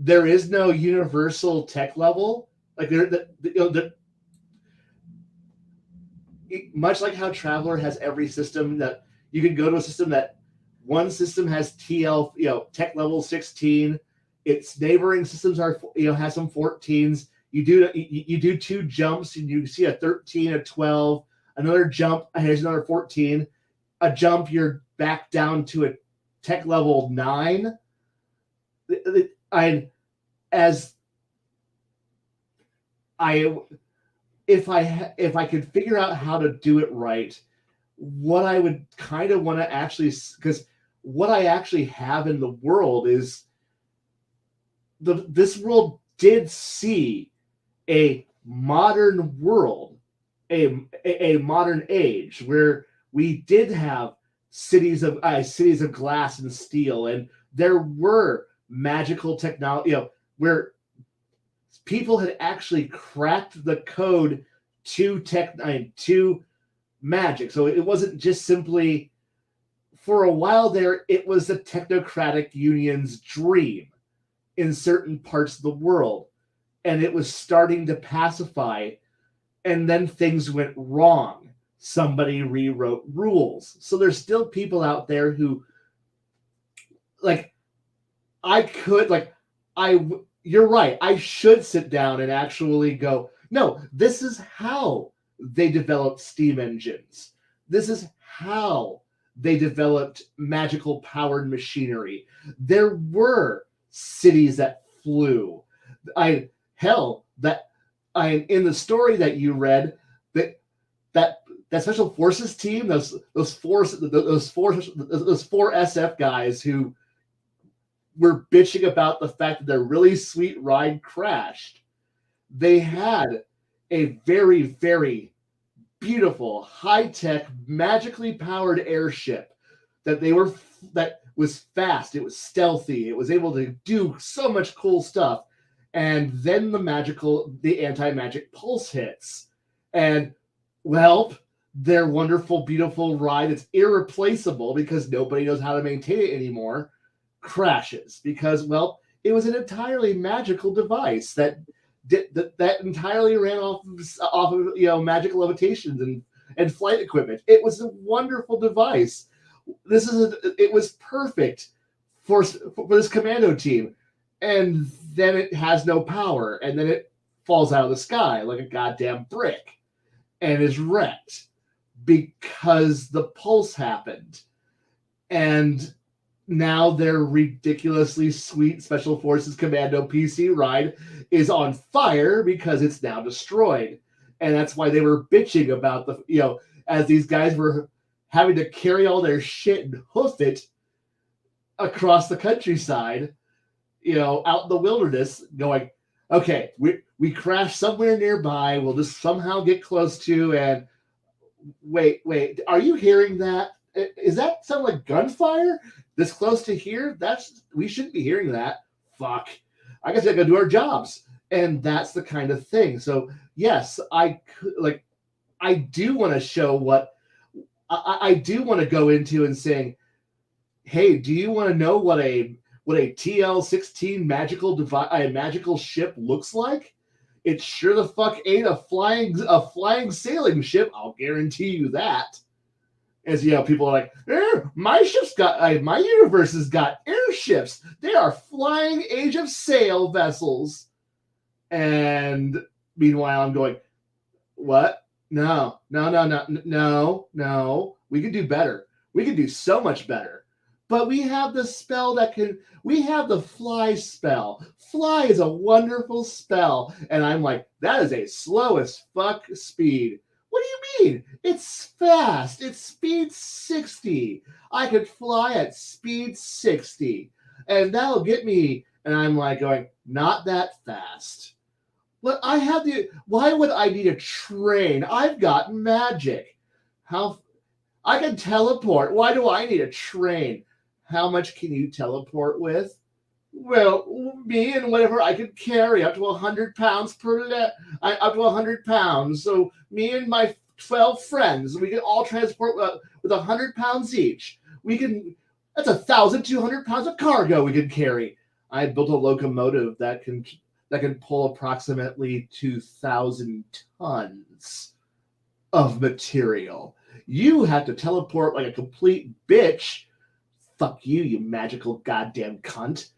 there is no universal tech level. Like much like how Traveler has every system, that you can go to a system that one system has TL, tech level 16. Its neighboring systems are, has some 14s. You do 2 jumps, and you see a 13, a 12, another jump. Here's another 14. A jump, you're back down to a tech level 9. If I could figure out how to do it right, what I would kind of want to actually, because what I actually have in the world is this world did see a modern world, a modern age where we did have cities of glass and steel, and there were magical technology, where people had actually cracked the code to to magic. So it wasn't just simply, for a while there, it was the technocratic union's dream in certain parts of the world, and it was starting to pacify, and then things went wrong. Somebody rewrote rules. So there's still people out there who, you're right, I should sit down and actually go, no, this is how they developed steam engines. This is how they developed magical powered machinery. There were cities that flew. In the story that you read, that special forces team, those four SF guys who were bitching about the fact that their really sweet ride crashed. They had a very, very beautiful, high-tech, magically powered airship that was fast. It was stealthy. It was able to do so much cool stuff. And then the anti-magic pulse hits. And, well, their wonderful, beautiful ride that's irreplaceable because nobody knows how to maintain it anymore crashes because, well, it was an entirely magical device that entirely ran off of magical levitations and flight equipment. It was a wonderful device. It was perfect for this commando team, and then it has no power, and then it falls out of the sky like a goddamn brick and is wrecked because the pulse happened. And now their ridiculously sweet Special Forces Commando PC ride is on fire because it's now destroyed. And that's why they were bitching about as these guys were having to carry all their shit and hoof it across the countryside, out in the wilderness, going, okay, we crashed somewhere nearby. We'll just somehow get close to, and wait, are you hearing that? Is that sound like gunfire? This close to here? We shouldn't be hearing that. Fuck. I guess I gotta do our jobs. And that's the kind of thing. So yes, I do want to show what I do want to go into and saying, hey, do you want to know what a TL-16 magical ship looks like? It sure the fuck ain't a flying sailing ship. I'll guarantee you that. As people are like, my universe has got airships. They are flying Age of Sail vessels. And meanwhile, I'm going, what? No. We can do better. We can do so much better. But we have the spell we have the fly spell. Fly is a wonderful spell. And I'm like, that is a slow as fuck speed. What do you mean? It's fast. It's speed 60. I could fly at speed 60. And that'll get me. And I'm like going, not that fast. But why would I need a train? I've got magic. I can teleport. Why do I need a train? How much can you teleport with? Well, me and whatever I could carry, up to 100 pounds up to 100 pounds. So me and my 12 friends, we can all transport with 100 pounds each. That's 1,200 pounds of cargo we could carry. I built a locomotive that can pull approximately 2,000 tons of material. You have to teleport like a complete bitch. Fuck you, you magical goddamn cunt.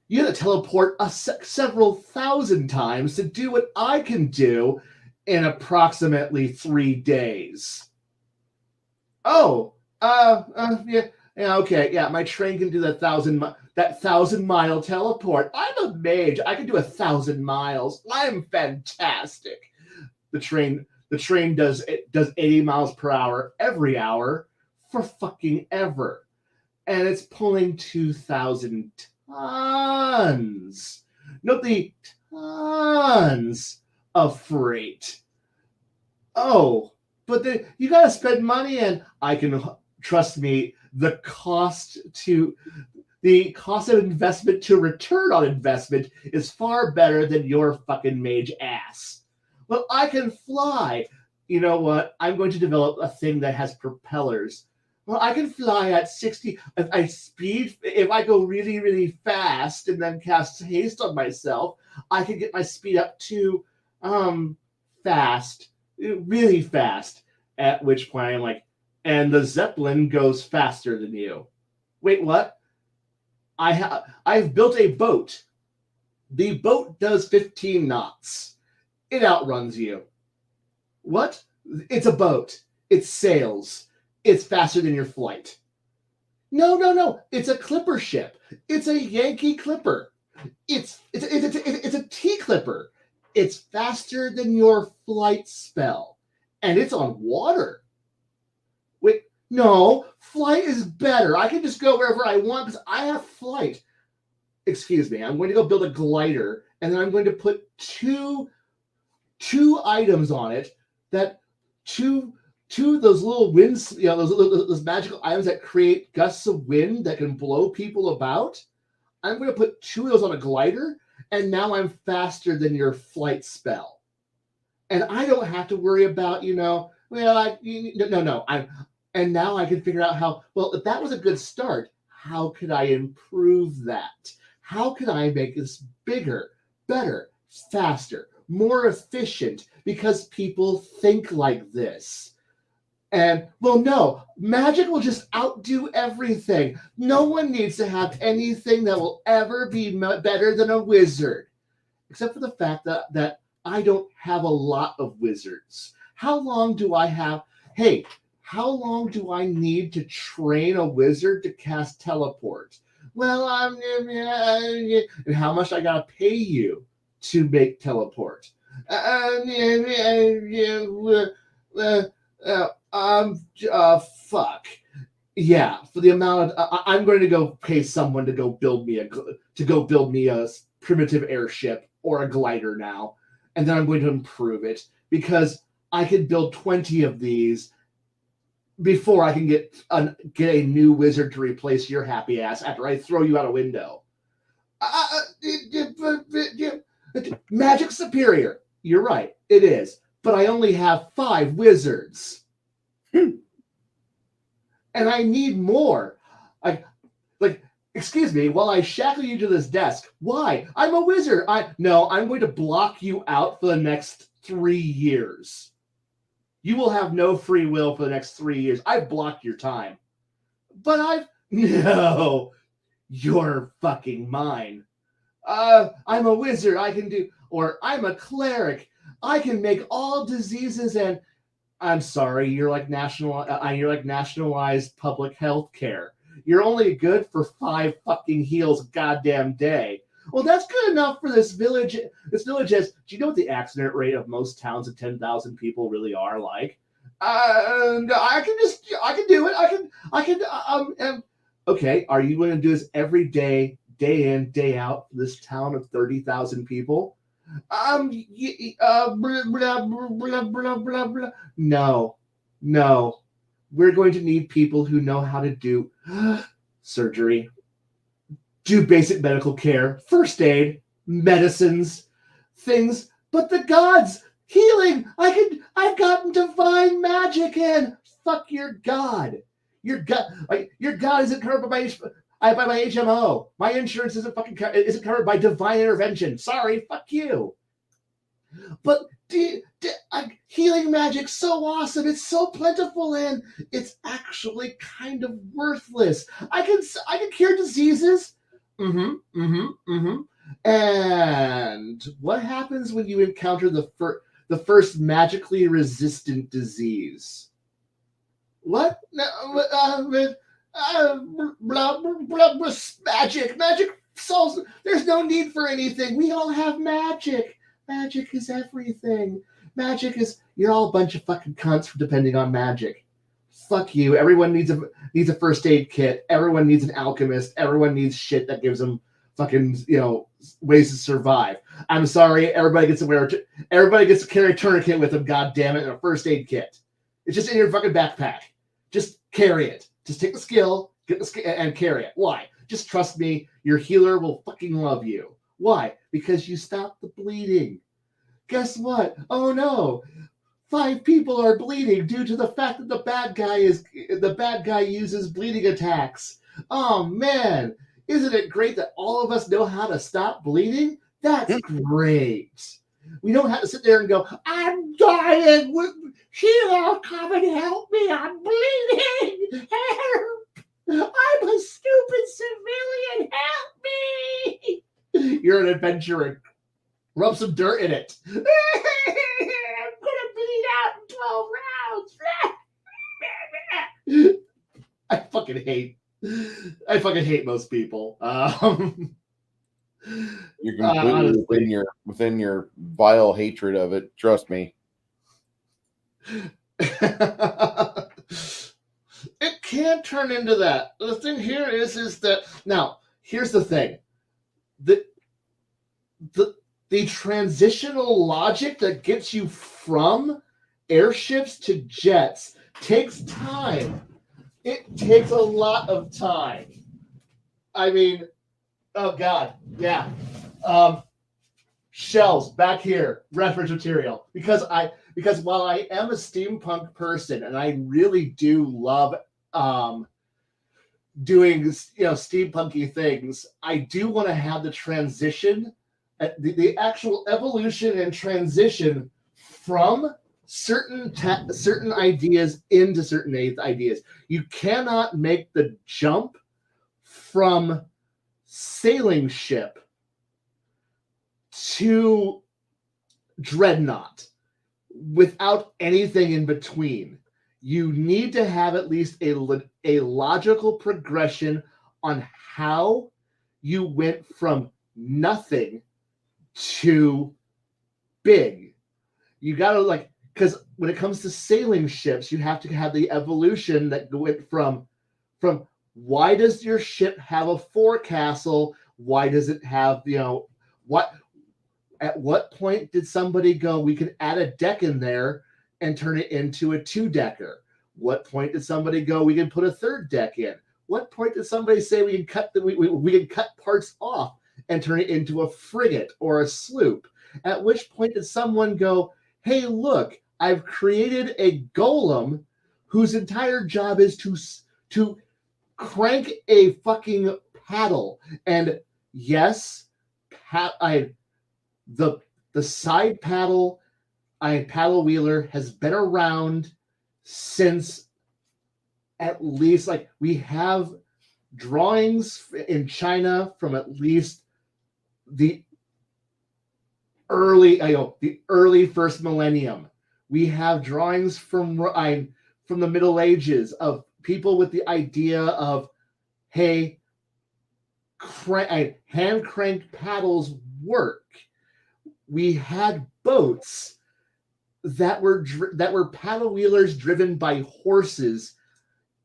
You got to teleport several thousand times to do what I can do in approximately 3 days. Oh, yeah, okay, yeah. My train can do that 1,000-mile teleport. I'm a mage. I can do 1,000 miles. I'm fantastic. The train does 80 miles per hour every hour for fucking ever, and it's pulling 2,000 tons. Note the tons of freight. Oh, but you gotta spend money, and I can trust me. The cost of investment to return on investment is far better than your fucking mage ass. Well, I can fly. You know what? I'm going to develop a thing that has propellers. Well, I can fly at 60. If I go really, really fast and then cast haste on myself, I can get my speed up to fast, really fast. At which point I'm like, and the Zeppelin goes faster than you. Wait, what? I've built a boat. The boat does 15 knots. It outruns you. What? It's a boat. It sails. It's faster than your flight. No. It's a clipper ship. It's a Yankee clipper. It's a T clipper. It's faster than your flight spell. And it's on water. Wait, no. Flight is better. I can just go wherever I want because I have flight. Excuse me. I'm going to go build a glider, and then I'm going to put two items on it that two of those little winds, those magical items that create gusts of wind that can blow people about. I'm going to put 2 of those on a glider, and now I'm faster than your flight spell. And I don't have to worry about, no. And now I can figure out how, well, if that was a good start, how could I improve that? How can I make this bigger, better, faster, more efficient? Because people think like this. And, well, no, magic will just outdo everything. No one needs to have anything that will ever be better than a wizard. Except for the fact that I don't have a lot of wizards. How long do I have? Hey, how long do I need to train a wizard to cast teleport? Well, and how much I gotta pay you to make teleport? Fuck. Yeah, for the amount of I'm going to go pay someone to go build me a primitive airship or a glider now, and then I'm going to improve it because I can build 20 of these before I can get a new wizard to replace your happy ass after I throw you out a window. Magic superior. You're right, it is. But I only have 5 wizards. And I need more. Excuse me, while I shackle you to this desk. Why? I'm a wizard. I'm going to block you out for the next 3 years. You will have no free will for the next 3 years. I've blocked your time. But no, you're fucking mine. I'm a wizard. I'm a cleric. I can make all diseases and I'm sorry, you're like nationalized public health care. You're only good for 5 fucking heals a goddamn day. Well, that's good enough for this village. This village has. Do you know what the accident rate of most towns of 10,000 people really are like? I can do it. Okay, are you going to do this every day, day in, day out, for this town of 30,000 people? Blah, blah, blah, blah, blah. No. We're going to need people who know how to do surgery, do basic medical care, first aid, medicines, things. But the gods, healing. I've gotten divine magic in. Fuck your god. Your god isn't covered by my HMO. My insurance isn't covered by divine intervention. Sorry, fuck you. But healing magic's so awesome. It's so plentiful, and it's actually kind of worthless. I can cure diseases, Mm-hmm. Mm-hmm. Mm-hmm. And what happens when you encounter the first magically resistant disease? What? No, blah, blah, blah, blah, magic. Magic solves. There's no need for anything. We all have magic. Magic is everything. Magic is. You're all a bunch of fucking cunts for depending on magic. Fuck you. Everyone needs a first aid kit. Everyone needs an alchemist. Everyone needs shit that gives them fucking ways to survive. I'm sorry. Everybody gets to carry a tourniquet with them. God damn it, and a first aid kit. It's just in your fucking backpack. Just carry it. Just take the skill, get the skill, and carry it. Why? Just trust me. Your healer will fucking love you. Why? Because you stopped the bleeding. Guess what? Oh no. 5 people are bleeding due to the fact that the bad guy uses bleeding attacks. Oh man, isn't it great that all of us know how to stop bleeding? That's great. We don't have to sit there and go, I'm dying. Sheila, come and help me. I'm bleeding. Help. I'm a stupid civilian. Help me. You're an adventurer. Rub some dirt in it. I'm gonna bleed out in 12 rounds. I fucking hate most people. You're completely within your vile hatred of it. Trust me. It can turn into that. The thing here is that now here's the thing. The transitional logic that gets you from airships to jets takes time. It takes a lot of time. I mean, oh God, yeah. Shells back here, reference material. Because while I am a steampunk person and I really do love doing steampunky things, I do want to have the transition, the actual evolution and transition from certain ideas into certain ideas. You cannot make the jump from sailing ship to dreadnought without anything in between. You need to have at least a logical progression on how you went from nothing to big. You gotta because when it comes to sailing ships, you have to have the evolution that went from why does your ship have a forecastle? Why does it have at what point did somebody go, we can add a deck in there and turn it into a 2-decker? What point did somebody go, we can put a 3rd deck in? What point did somebody say we can cut we can cut parts off and turn it into a frigate or a sloop? At which point did someone go, hey, look, I've created a golem whose entire job is to crank a fucking paddle. And yes, the side paddle wheeler has been around since at least we have drawings in China from at least the early first millennium. We have drawings from the Middle Ages of people with the idea of, hey, hand cranked paddles work. We had boats that were paddle wheelers driven by horses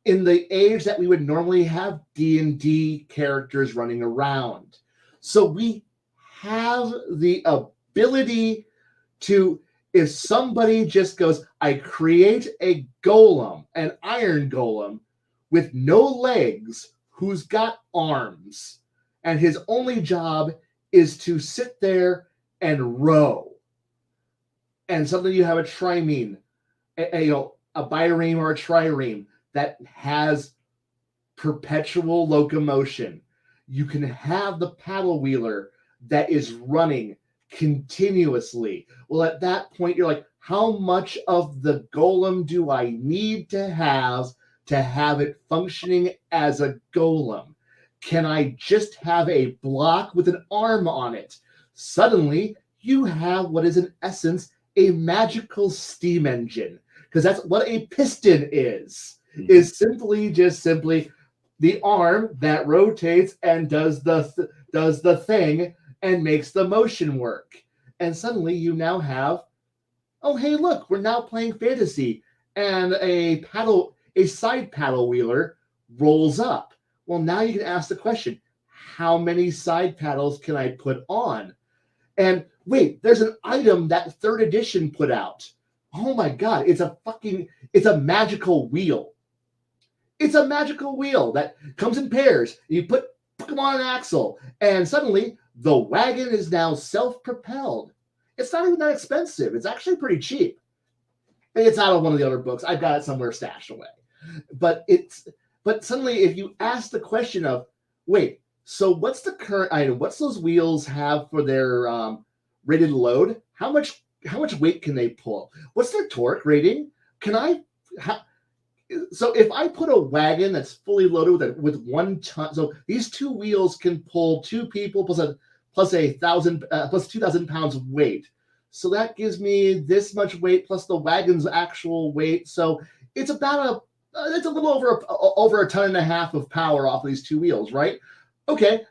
in the age that we would normally have D&D characters running around. So we have the ability to, if somebody just goes, I create a golem, an iron golem with no legs, who's got arms, and his only job is to sit there and row. And suddenly you have a trimeme, a bireme or a trireme that has perpetual locomotion. You can have the paddle wheeler that is running continuously. Well, at that point, you're like, how much of the golem do I need to have it functioning as a golem? Can I just have a block with an arm on it? Suddenly, you have what is in essence a magical steam engine, because that's what a piston is. Is simply the arm that rotates and does the thing and makes the motion work. And suddenly you now have, oh hey look, we're now playing fantasy, and a side paddle wheeler rolls up. Well, now you can ask the question, how many side paddles can I put on? And wait, there's an item that third edition put out. Oh my god, it's a magical wheel. It's a magical wheel that comes in pairs. You put them on an axle, and suddenly the wagon is now self-propelled. It's not even that expensive. It's actually pretty cheap. It's out of one of the other books. I've got it somewhere stashed away. But suddenly if you ask the question of, wait, so what's the current item? What's those wheels have for their rated load? How much weight can they pull? What's their torque rating? So if I put a wagon that's fully loaded with 1 ton, so these 2 wheels can pull 2 people plus 2,000 pounds of weight. So that gives me this much weight plus the wagon's actual weight. So it's about it's a little over a ton and a half of power off of these 2 wheels, right? Okay,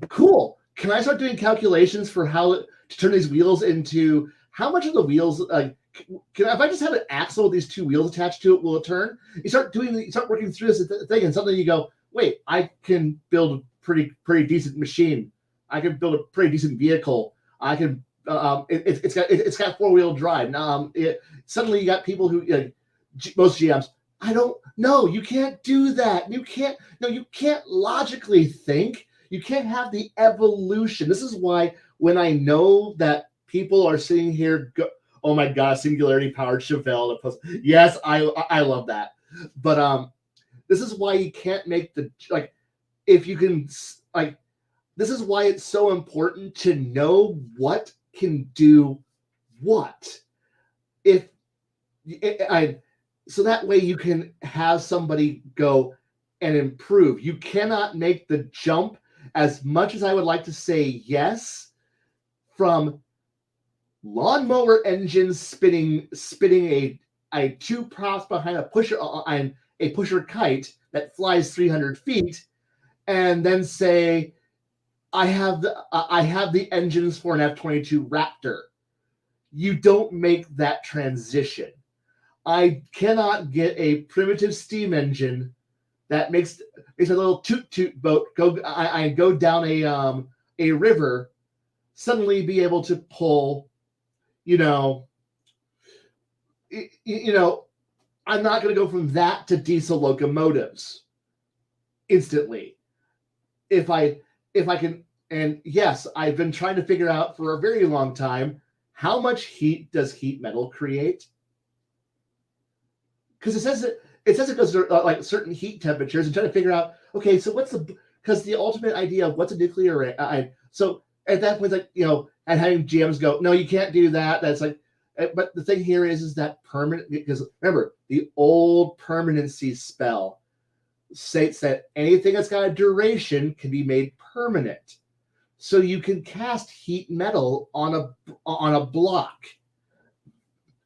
cool. Can I start doing calculations for how to turn these wheels into, how much of the wheels, if I just have an axle with these 2 wheels attached to it, will it turn? You start working through this thing, and suddenly you go, wait, I can build a pretty decent machine. I can build a pretty decent vehicle. I can, it's got 4-wheel drive. Suddenly you got people who, most GMs, you can't do that. You can't logically think. You can't have the evolution. This is why when I know that people are sitting here, oh my god, singularity powered Chevelle. Yes, I love that. But this is why you can't make if you can, this is why it's so important to know what can do what. So that way you can have somebody go and improve. You cannot make the jump, as much as I would like to say yes, from lawnmower engines spinning a 2 props behind a pusher kite that flies 300 feet, and then say, I have the engines for an F-22 Raptor. You don't make that transition. I cannot get a primitive steam engine that makes a little toot boat go down a river, suddenly be able to pull, I'm not going to go from that to diesel locomotives instantly. If I can, and yes, I've been trying to figure out for a very long time, how much heat does heat metal create? Because it says it goes to certain heat temperatures, and trying to figure out, okay, so because the ultimate idea of what's a nuclear, so at that point, and having GMs go, no, you can't do that. That's but the thing here is that permanent, because remember, the old permanency spell states that anything that's got a duration can be made permanent. So you can cast heat metal on a block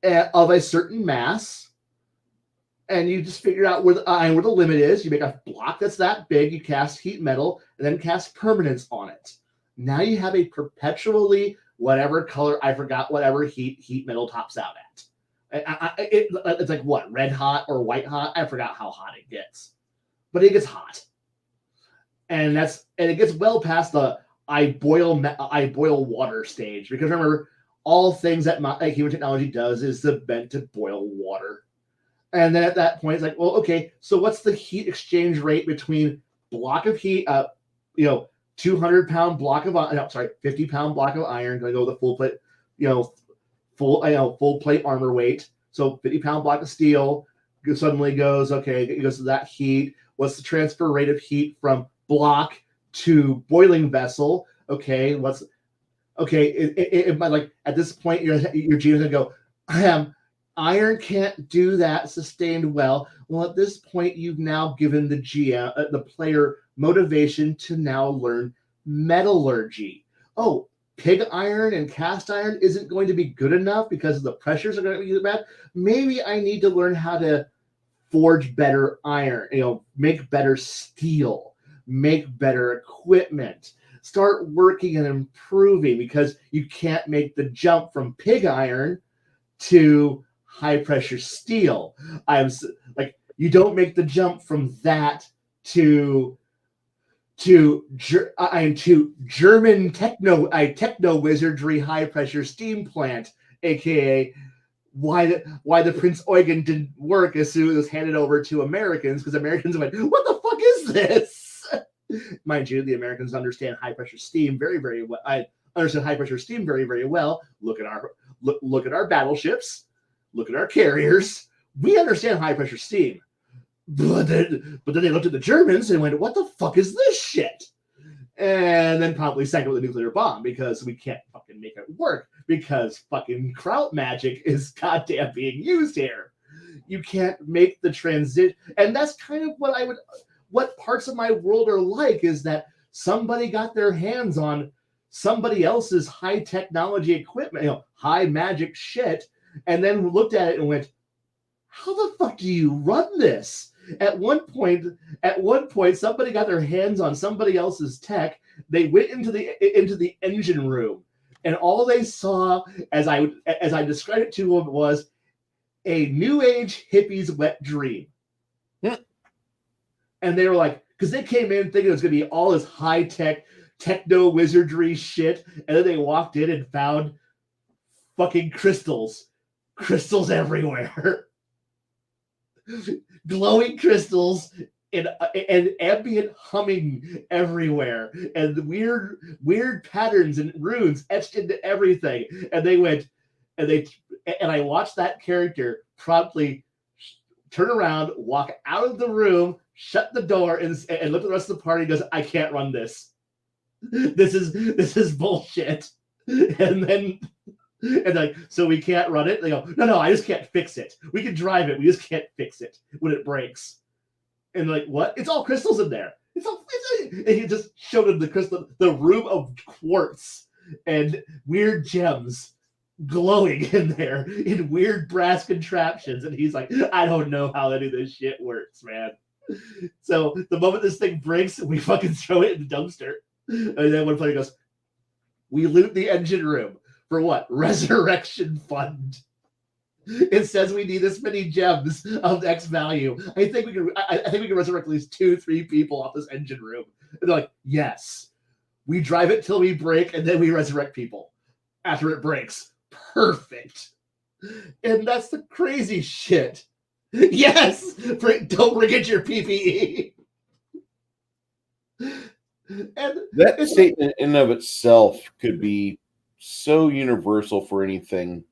of a certain mass, and you just figure out where the limit is. You make a block that's that big, you cast heat metal, and then cast permanence on it. Now you have a perpetually whatever color, I forgot whatever heat metal tops out at. It's like what, red hot or white hot? I forgot how hot it gets, but it gets hot, and it gets well past the I boil water stage, because remember, all things that human technology does is meant to boil water. And then at that point, it's like, well, okay, so what's the heat exchange rate between block of heat, 200-pound block of 50-pound block of iron, going to go with a full plate, full plate armor weight. So 50-pound block of steel suddenly goes, okay, it goes to that heat. What's the transfer rate of heat from block to boiling vessel? Okay, at this point, your GM is going to go, iron can't do that sustained well. Well, at this point, you've now given the GM, the player, motivation to now learn metallurgy. Oh, pig iron and cast iron isn't going to be good enough because the pressures are going to be bad. Maybe I need to learn how to forge better iron, make better steel, make better equipment, start working and improving, because you can't make the jump from pig iron to high pressure steel. You don't make the jump from that to German techno wizardry high pressure steam plant, aka why the Prince Eugen didn't work as soon as it was handed over to Americans, because Americans went, what the fuck is this? Mind you, the Americans understand high pressure steam very, very well. I understand high pressure steam very, very well. Look at our battleships, look at our carriers. We understand high pressure steam. But then they looked at the Germans and went, what the fuck is this shit? And then promptly sank it with a nuclear bomb, because we can't fucking make it work, because fucking kraut magic is goddamn being used here. You can't make the transition. And that's kind of what parts of my world are like, is that somebody got their hands on somebody else's high technology equipment, high magic shit, and then looked at it and went, how the fuck do you run this? At one point, somebody got their hands on somebody else's tech. They went into the engine room, and all they saw, as I described it to them, was a new age hippie's wet dream. Yeah. And they were like, because they came in thinking it was going to be all this high tech techno wizardry shit, and then they walked in and found fucking crystals everywhere. Glowing crystals and ambient humming everywhere, and weird patterns and runes etched into everything. And they went, and I watched that character promptly turn around, walk out of the room, shut the door, and look at the rest of the party. And goes, I can't run this. This is bullshit. And like, so we can't run it? They go, no, I just can't fix it. We can drive it. We just can't fix it when it breaks. And like, what? It's all crystals in there. And he just showed him the room of quartz and weird gems glowing in there in weird brass contraptions. And he's like, I don't know how any of this shit works, man. So the moment this thing breaks, we fucking throw it in the dumpster. And then one player goes, we loot the engine room. For what? Resurrection fund. It says we need this many gems of X value. I think we can resurrect at least 2-3 people off this engine room. And they're like, yes. We drive it till we break, and then we resurrect people after it breaks. Perfect. And that's the crazy shit. Yes. Don't forget your PPE. And that statement in and of itself could be so universal for anything.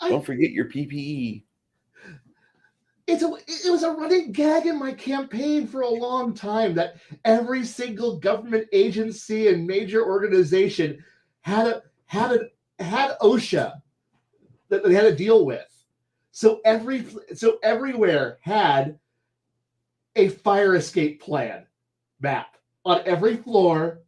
Don't forget your PPE. It was a running gag in my campaign for a long time that every single government agency and major organization had OSHA that they had to deal with. So everywhere had a fire escape plan map on every floor.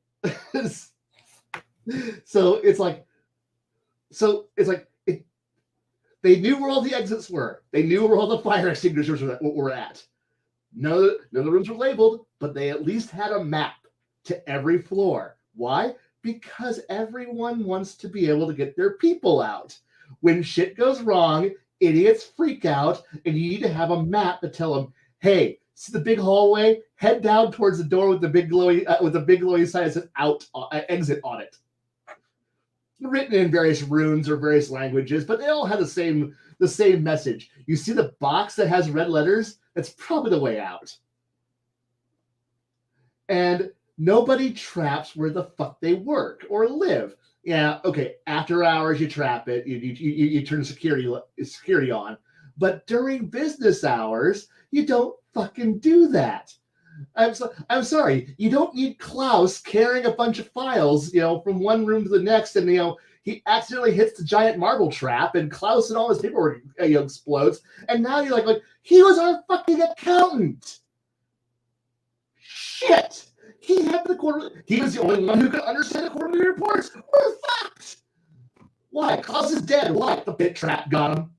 They knew where all the exits were. They knew where all the fire extinguishers were at. None of the rooms were labeled, but they at least had a map to every floor. Why? Because everyone wants to be able to get their people out. When shit goes wrong, idiots freak out, and you need to have a map to tell them, hey, see the big hallway? Head down towards the door with the big glowy sign that says exit on it. Written in various runes or various languages, but they all have the same message. You see the box that has red letters? That's probably the way out. And nobody traps where the fuck they work or live. Yeah, okay, after hours you trap it, you turn security on. But during business hours, you don't fucking do that. I'm sorry. You don't need Klaus carrying a bunch of files, from one room to the next, and he accidentally hits the giant marble trap, and Klaus and all his paperwork explodes. And now you're like he was our fucking accountant. Shit! He had the quarterly. He was the only one who could understand the quarterly reports. We're fucked. Why? Klaus is dead. Why? The pit trap got him.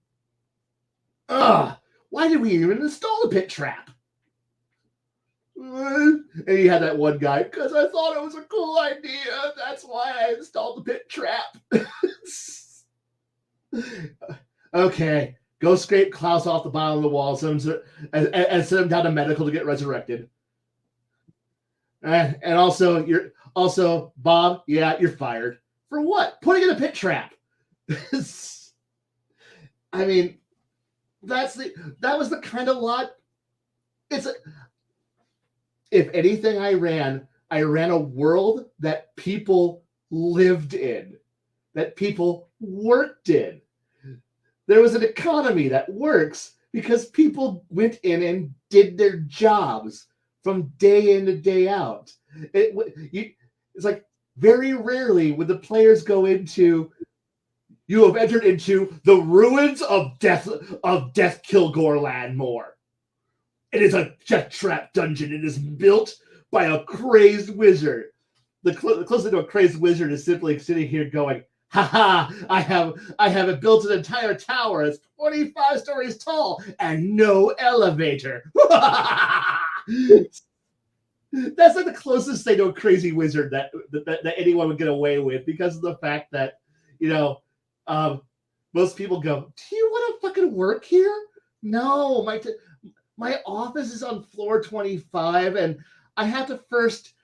Ugh. Why did we even install the pit trap? And you had that one guy, because I thought it was a cool idea. That's why I installed the pit trap. Okay, go scrape Klaus off the bottom of the wall and send him down to medical to get resurrected. And also, Bob. Yeah, you're fired for what? Putting in a pit trap. I mean, that was the kind of lot. If anything, I ran a world that people lived in, that people worked in. There was an economy that works because people went in and did their jobs from day in to day out. It's like very rarely would the players go into, you have entered into the ruins of Death Kilgore Land more. It is a death trap dungeon. It is built by a crazed wizard. The closest to a crazed wizard is simply sitting here going, "Ha I have built an entire tower. It's 25 stories tall and no elevator." That's like the closest thing to a crazy wizard that anyone would get away with, because of the fact that, most people go, "Do you want to fucking work here?" No, my office is on floor 25, and I have to first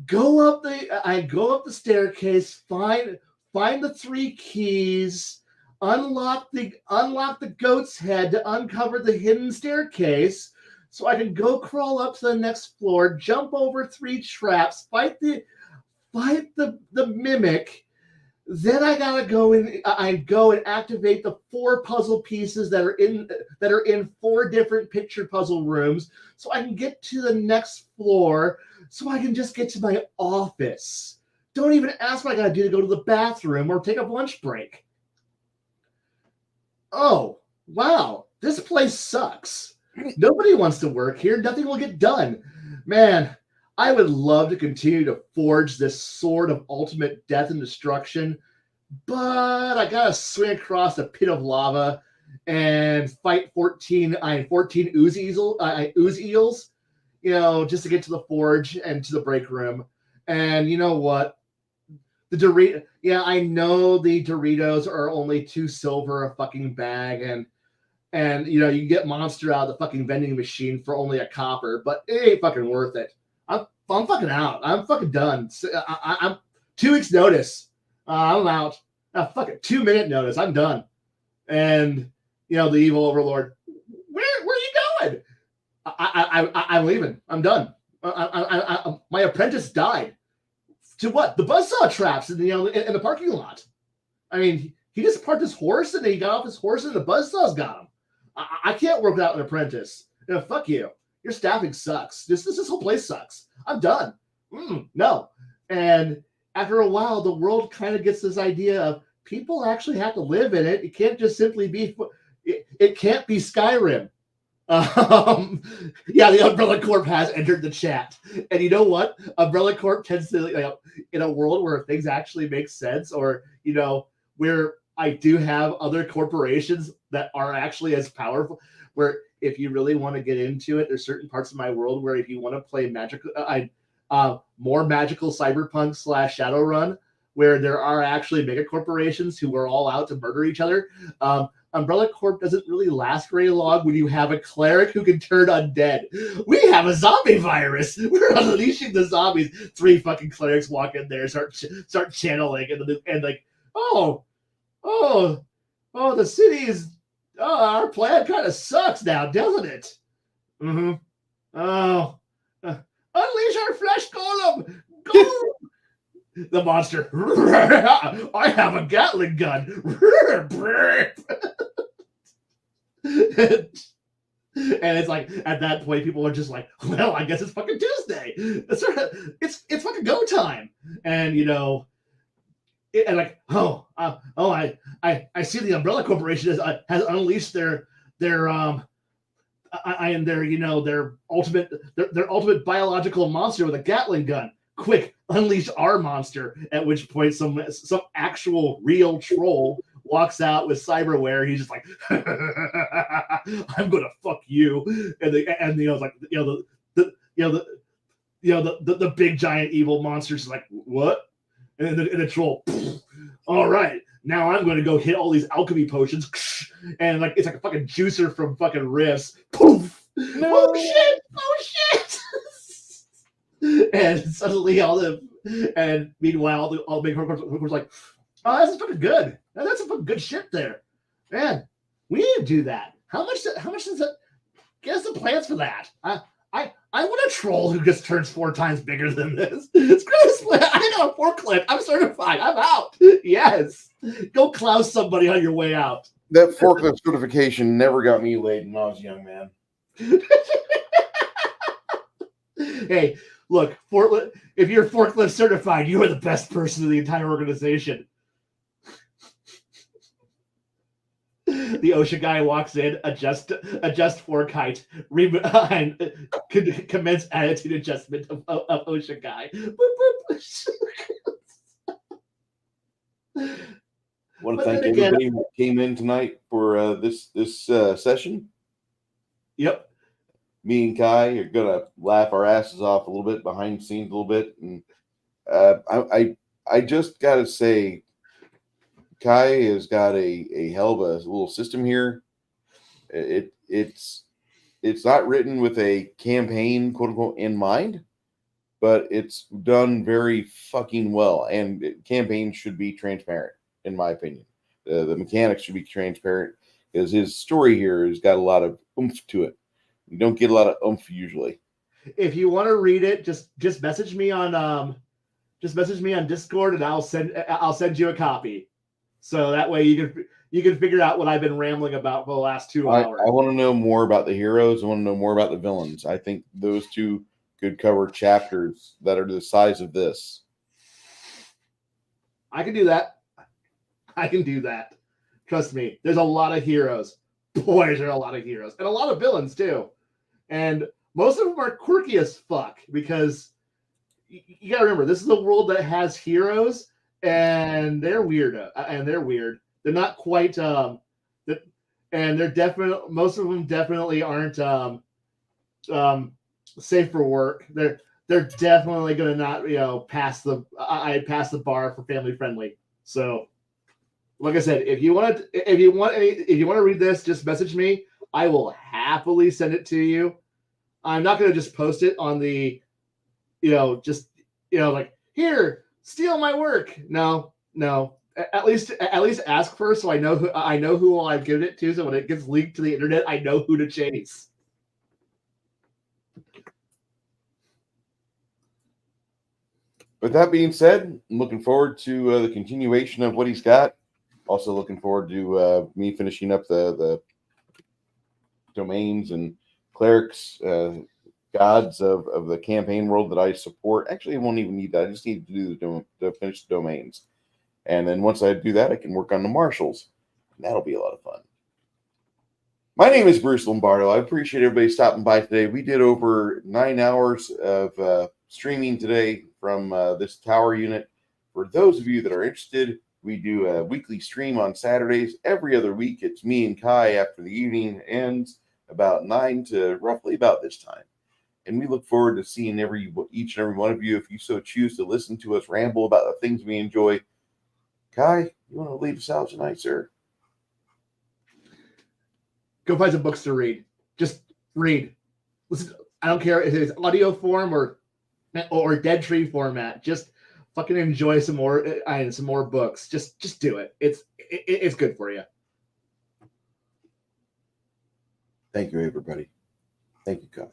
go up the staircase, find the 3 keys, unlock the goat's head to uncover the hidden staircase, so I can go crawl up to the next floor, jump over 3 traps, fight the mimic. Then I gotta go in. I go and activate the 4 puzzle pieces that are in 4 different picture puzzle rooms, so I can get to the next floor, so I can just get to my office. Don't even ask what I gotta do to go to the bathroom or take a lunch break. Oh, wow, this place sucks. Nobody wants to work here. Nothing will get done. Man, I would love to continue to forge this sword of ultimate death and destruction, but I gotta swing across a pit of lava and fight 14 ooze eels, just to get to the forge and to the break room. And you know what? I know the Doritos are only 2 silver a fucking bag, and you can get Monster out of the fucking vending machine for only a copper, but it ain't fucking worth it. I'm fucking out. I'm fucking done. I'm 2 weeks notice. I'm out. Fuck it. 2-minute notice. I'm done. And the evil overlord. Where are you going? I'm leaving. I'm done. My apprentice died. To what? The buzzsaw traps in the parking lot. I mean, he just parked his horse and then he got off his horse and the buzzsaws got him. I can't work without an apprentice. Fuck you. Your staffing sucks. This whole place sucks. I'm done. No. And after a while, the world kind of gets this idea of people actually have to live in it. It can't just simply be. It can't be Skyrim. The Umbrella Corp has entered the chat, and you know what? Umbrella Corp tends to, in a world where things actually make sense, or where I do have other corporations that are actually as powerful. Where if you really want to get into it, there's certain parts of my world where if you want to play more magical cyberpunk / Shadowrun, where there are actually mega corporations who are all out to murder each other. Umbrella Corp doesn't really last very long when you have a cleric who can turn undead. We have a zombie virus. We're unleashing the zombies. 3 fucking clerics walk in there, start channeling, and like, the city is. Our plan kind of sucks now, doesn't it? Mm-hmm. Oh. Unleash our flesh golem! Go! The monster. I have a Gatling gun. And it's like, at that point, people are just like, well, I guess it's fucking Tuesday. It's fucking go time. And, and like, I see the Umbrella Corporation has unleashed their and their ultimate biological monster with a Gatling gun. Quick, unleash our monster. At which point, some actual real troll walks out with cyberware. He's just like, "I'm gonna fuck you," and the big giant evil monster's just like, "What?" And the troll, "All right, now I'm going to go hit all these alchemy potions," and like it's like a fucking juicer from fucking Riffs. Poof! No. Oh shit! And suddenly meanwhile all the big hardcore like, "Oh, that's fucking good. That's some fucking good shit there, man. We need to do that. How much does that? Get us the plans for that. I want a troll who just turns 4 times bigger than this. Screw this! I got a forklift. I'm certified. I'm out. Yes, go clouse somebody on your way out. That forklift certification never got me laid when I was a young man. Hey, look, if you're forklift certified, you are the best person in the entire organization. The OSHA guy walks in, adjust fork height, commence attitude adjustment of OSHA guy. I want to thank everybody who came in tonight for this session. Yep. Me and Kai are gonna laugh our asses off a little bit behind the scenes a little bit, and I just gotta say, Kai has got a hell of a little system here. It's not written with a campaign, quote unquote, in mind, but it's done very fucking well. And campaigns should be transparent, in my opinion. The mechanics should be transparent, because his story here has got a lot of oomph to it. You don't get a lot of oomph usually. If you want to read it, just message me on Discord, and I'll send you a copy. So that way you can figure out what I've been rambling about for the last 2 hours. I want to know more about the heroes. I want to know more about the villains. I think those two could cover chapters that are the size of this. I can do that. Trust me. There's a lot of heroes. Boy, there are a lot of heroes. And a lot of villains, too. And most of them are quirky as fuck, because you got to remember, this is a world that has heroes, and they're weird. They're not quite and they're definitely, most of them definitely aren't safe for work. They're definitely going to not pass the bar for family friendly. So like I said, if you want to read this, just message me. I will happily send it to you. I'm not going to just post it on the like, here, steal my work. No. At least ask first, so I know who I've given it to. So when it gets leaked to the internet, I know who to chase. With that being said, I'm looking forward to the continuation of what he's got. Also looking forward to me finishing up the domains and clerics, gods of the campaign world that I support. Actually, I won't even need that. I just need to do to finish the domains. And then once I do that, I can work on the marshals. And that'll be a lot of fun. My name is Bruce Lombardo. I appreciate everybody stopping by today. We did over 9 hours of streaming today from this tower unit. For those of you that are interested, we do a weekly stream on Saturdays. Every other week, it's me and Kai after the evening ends, about 9 to roughly about this time. And we look forward to seeing each and every one of you, if you so choose to listen to us ramble about the things we enjoy. Kai, you want to leave us out tonight, sir? Go find some books to read. Just read. Listen. I don't care if it's audio form or dead tree format. Just fucking enjoy some more books. Just do it. It's good for you. Thank you, everybody. Thank you, Kai.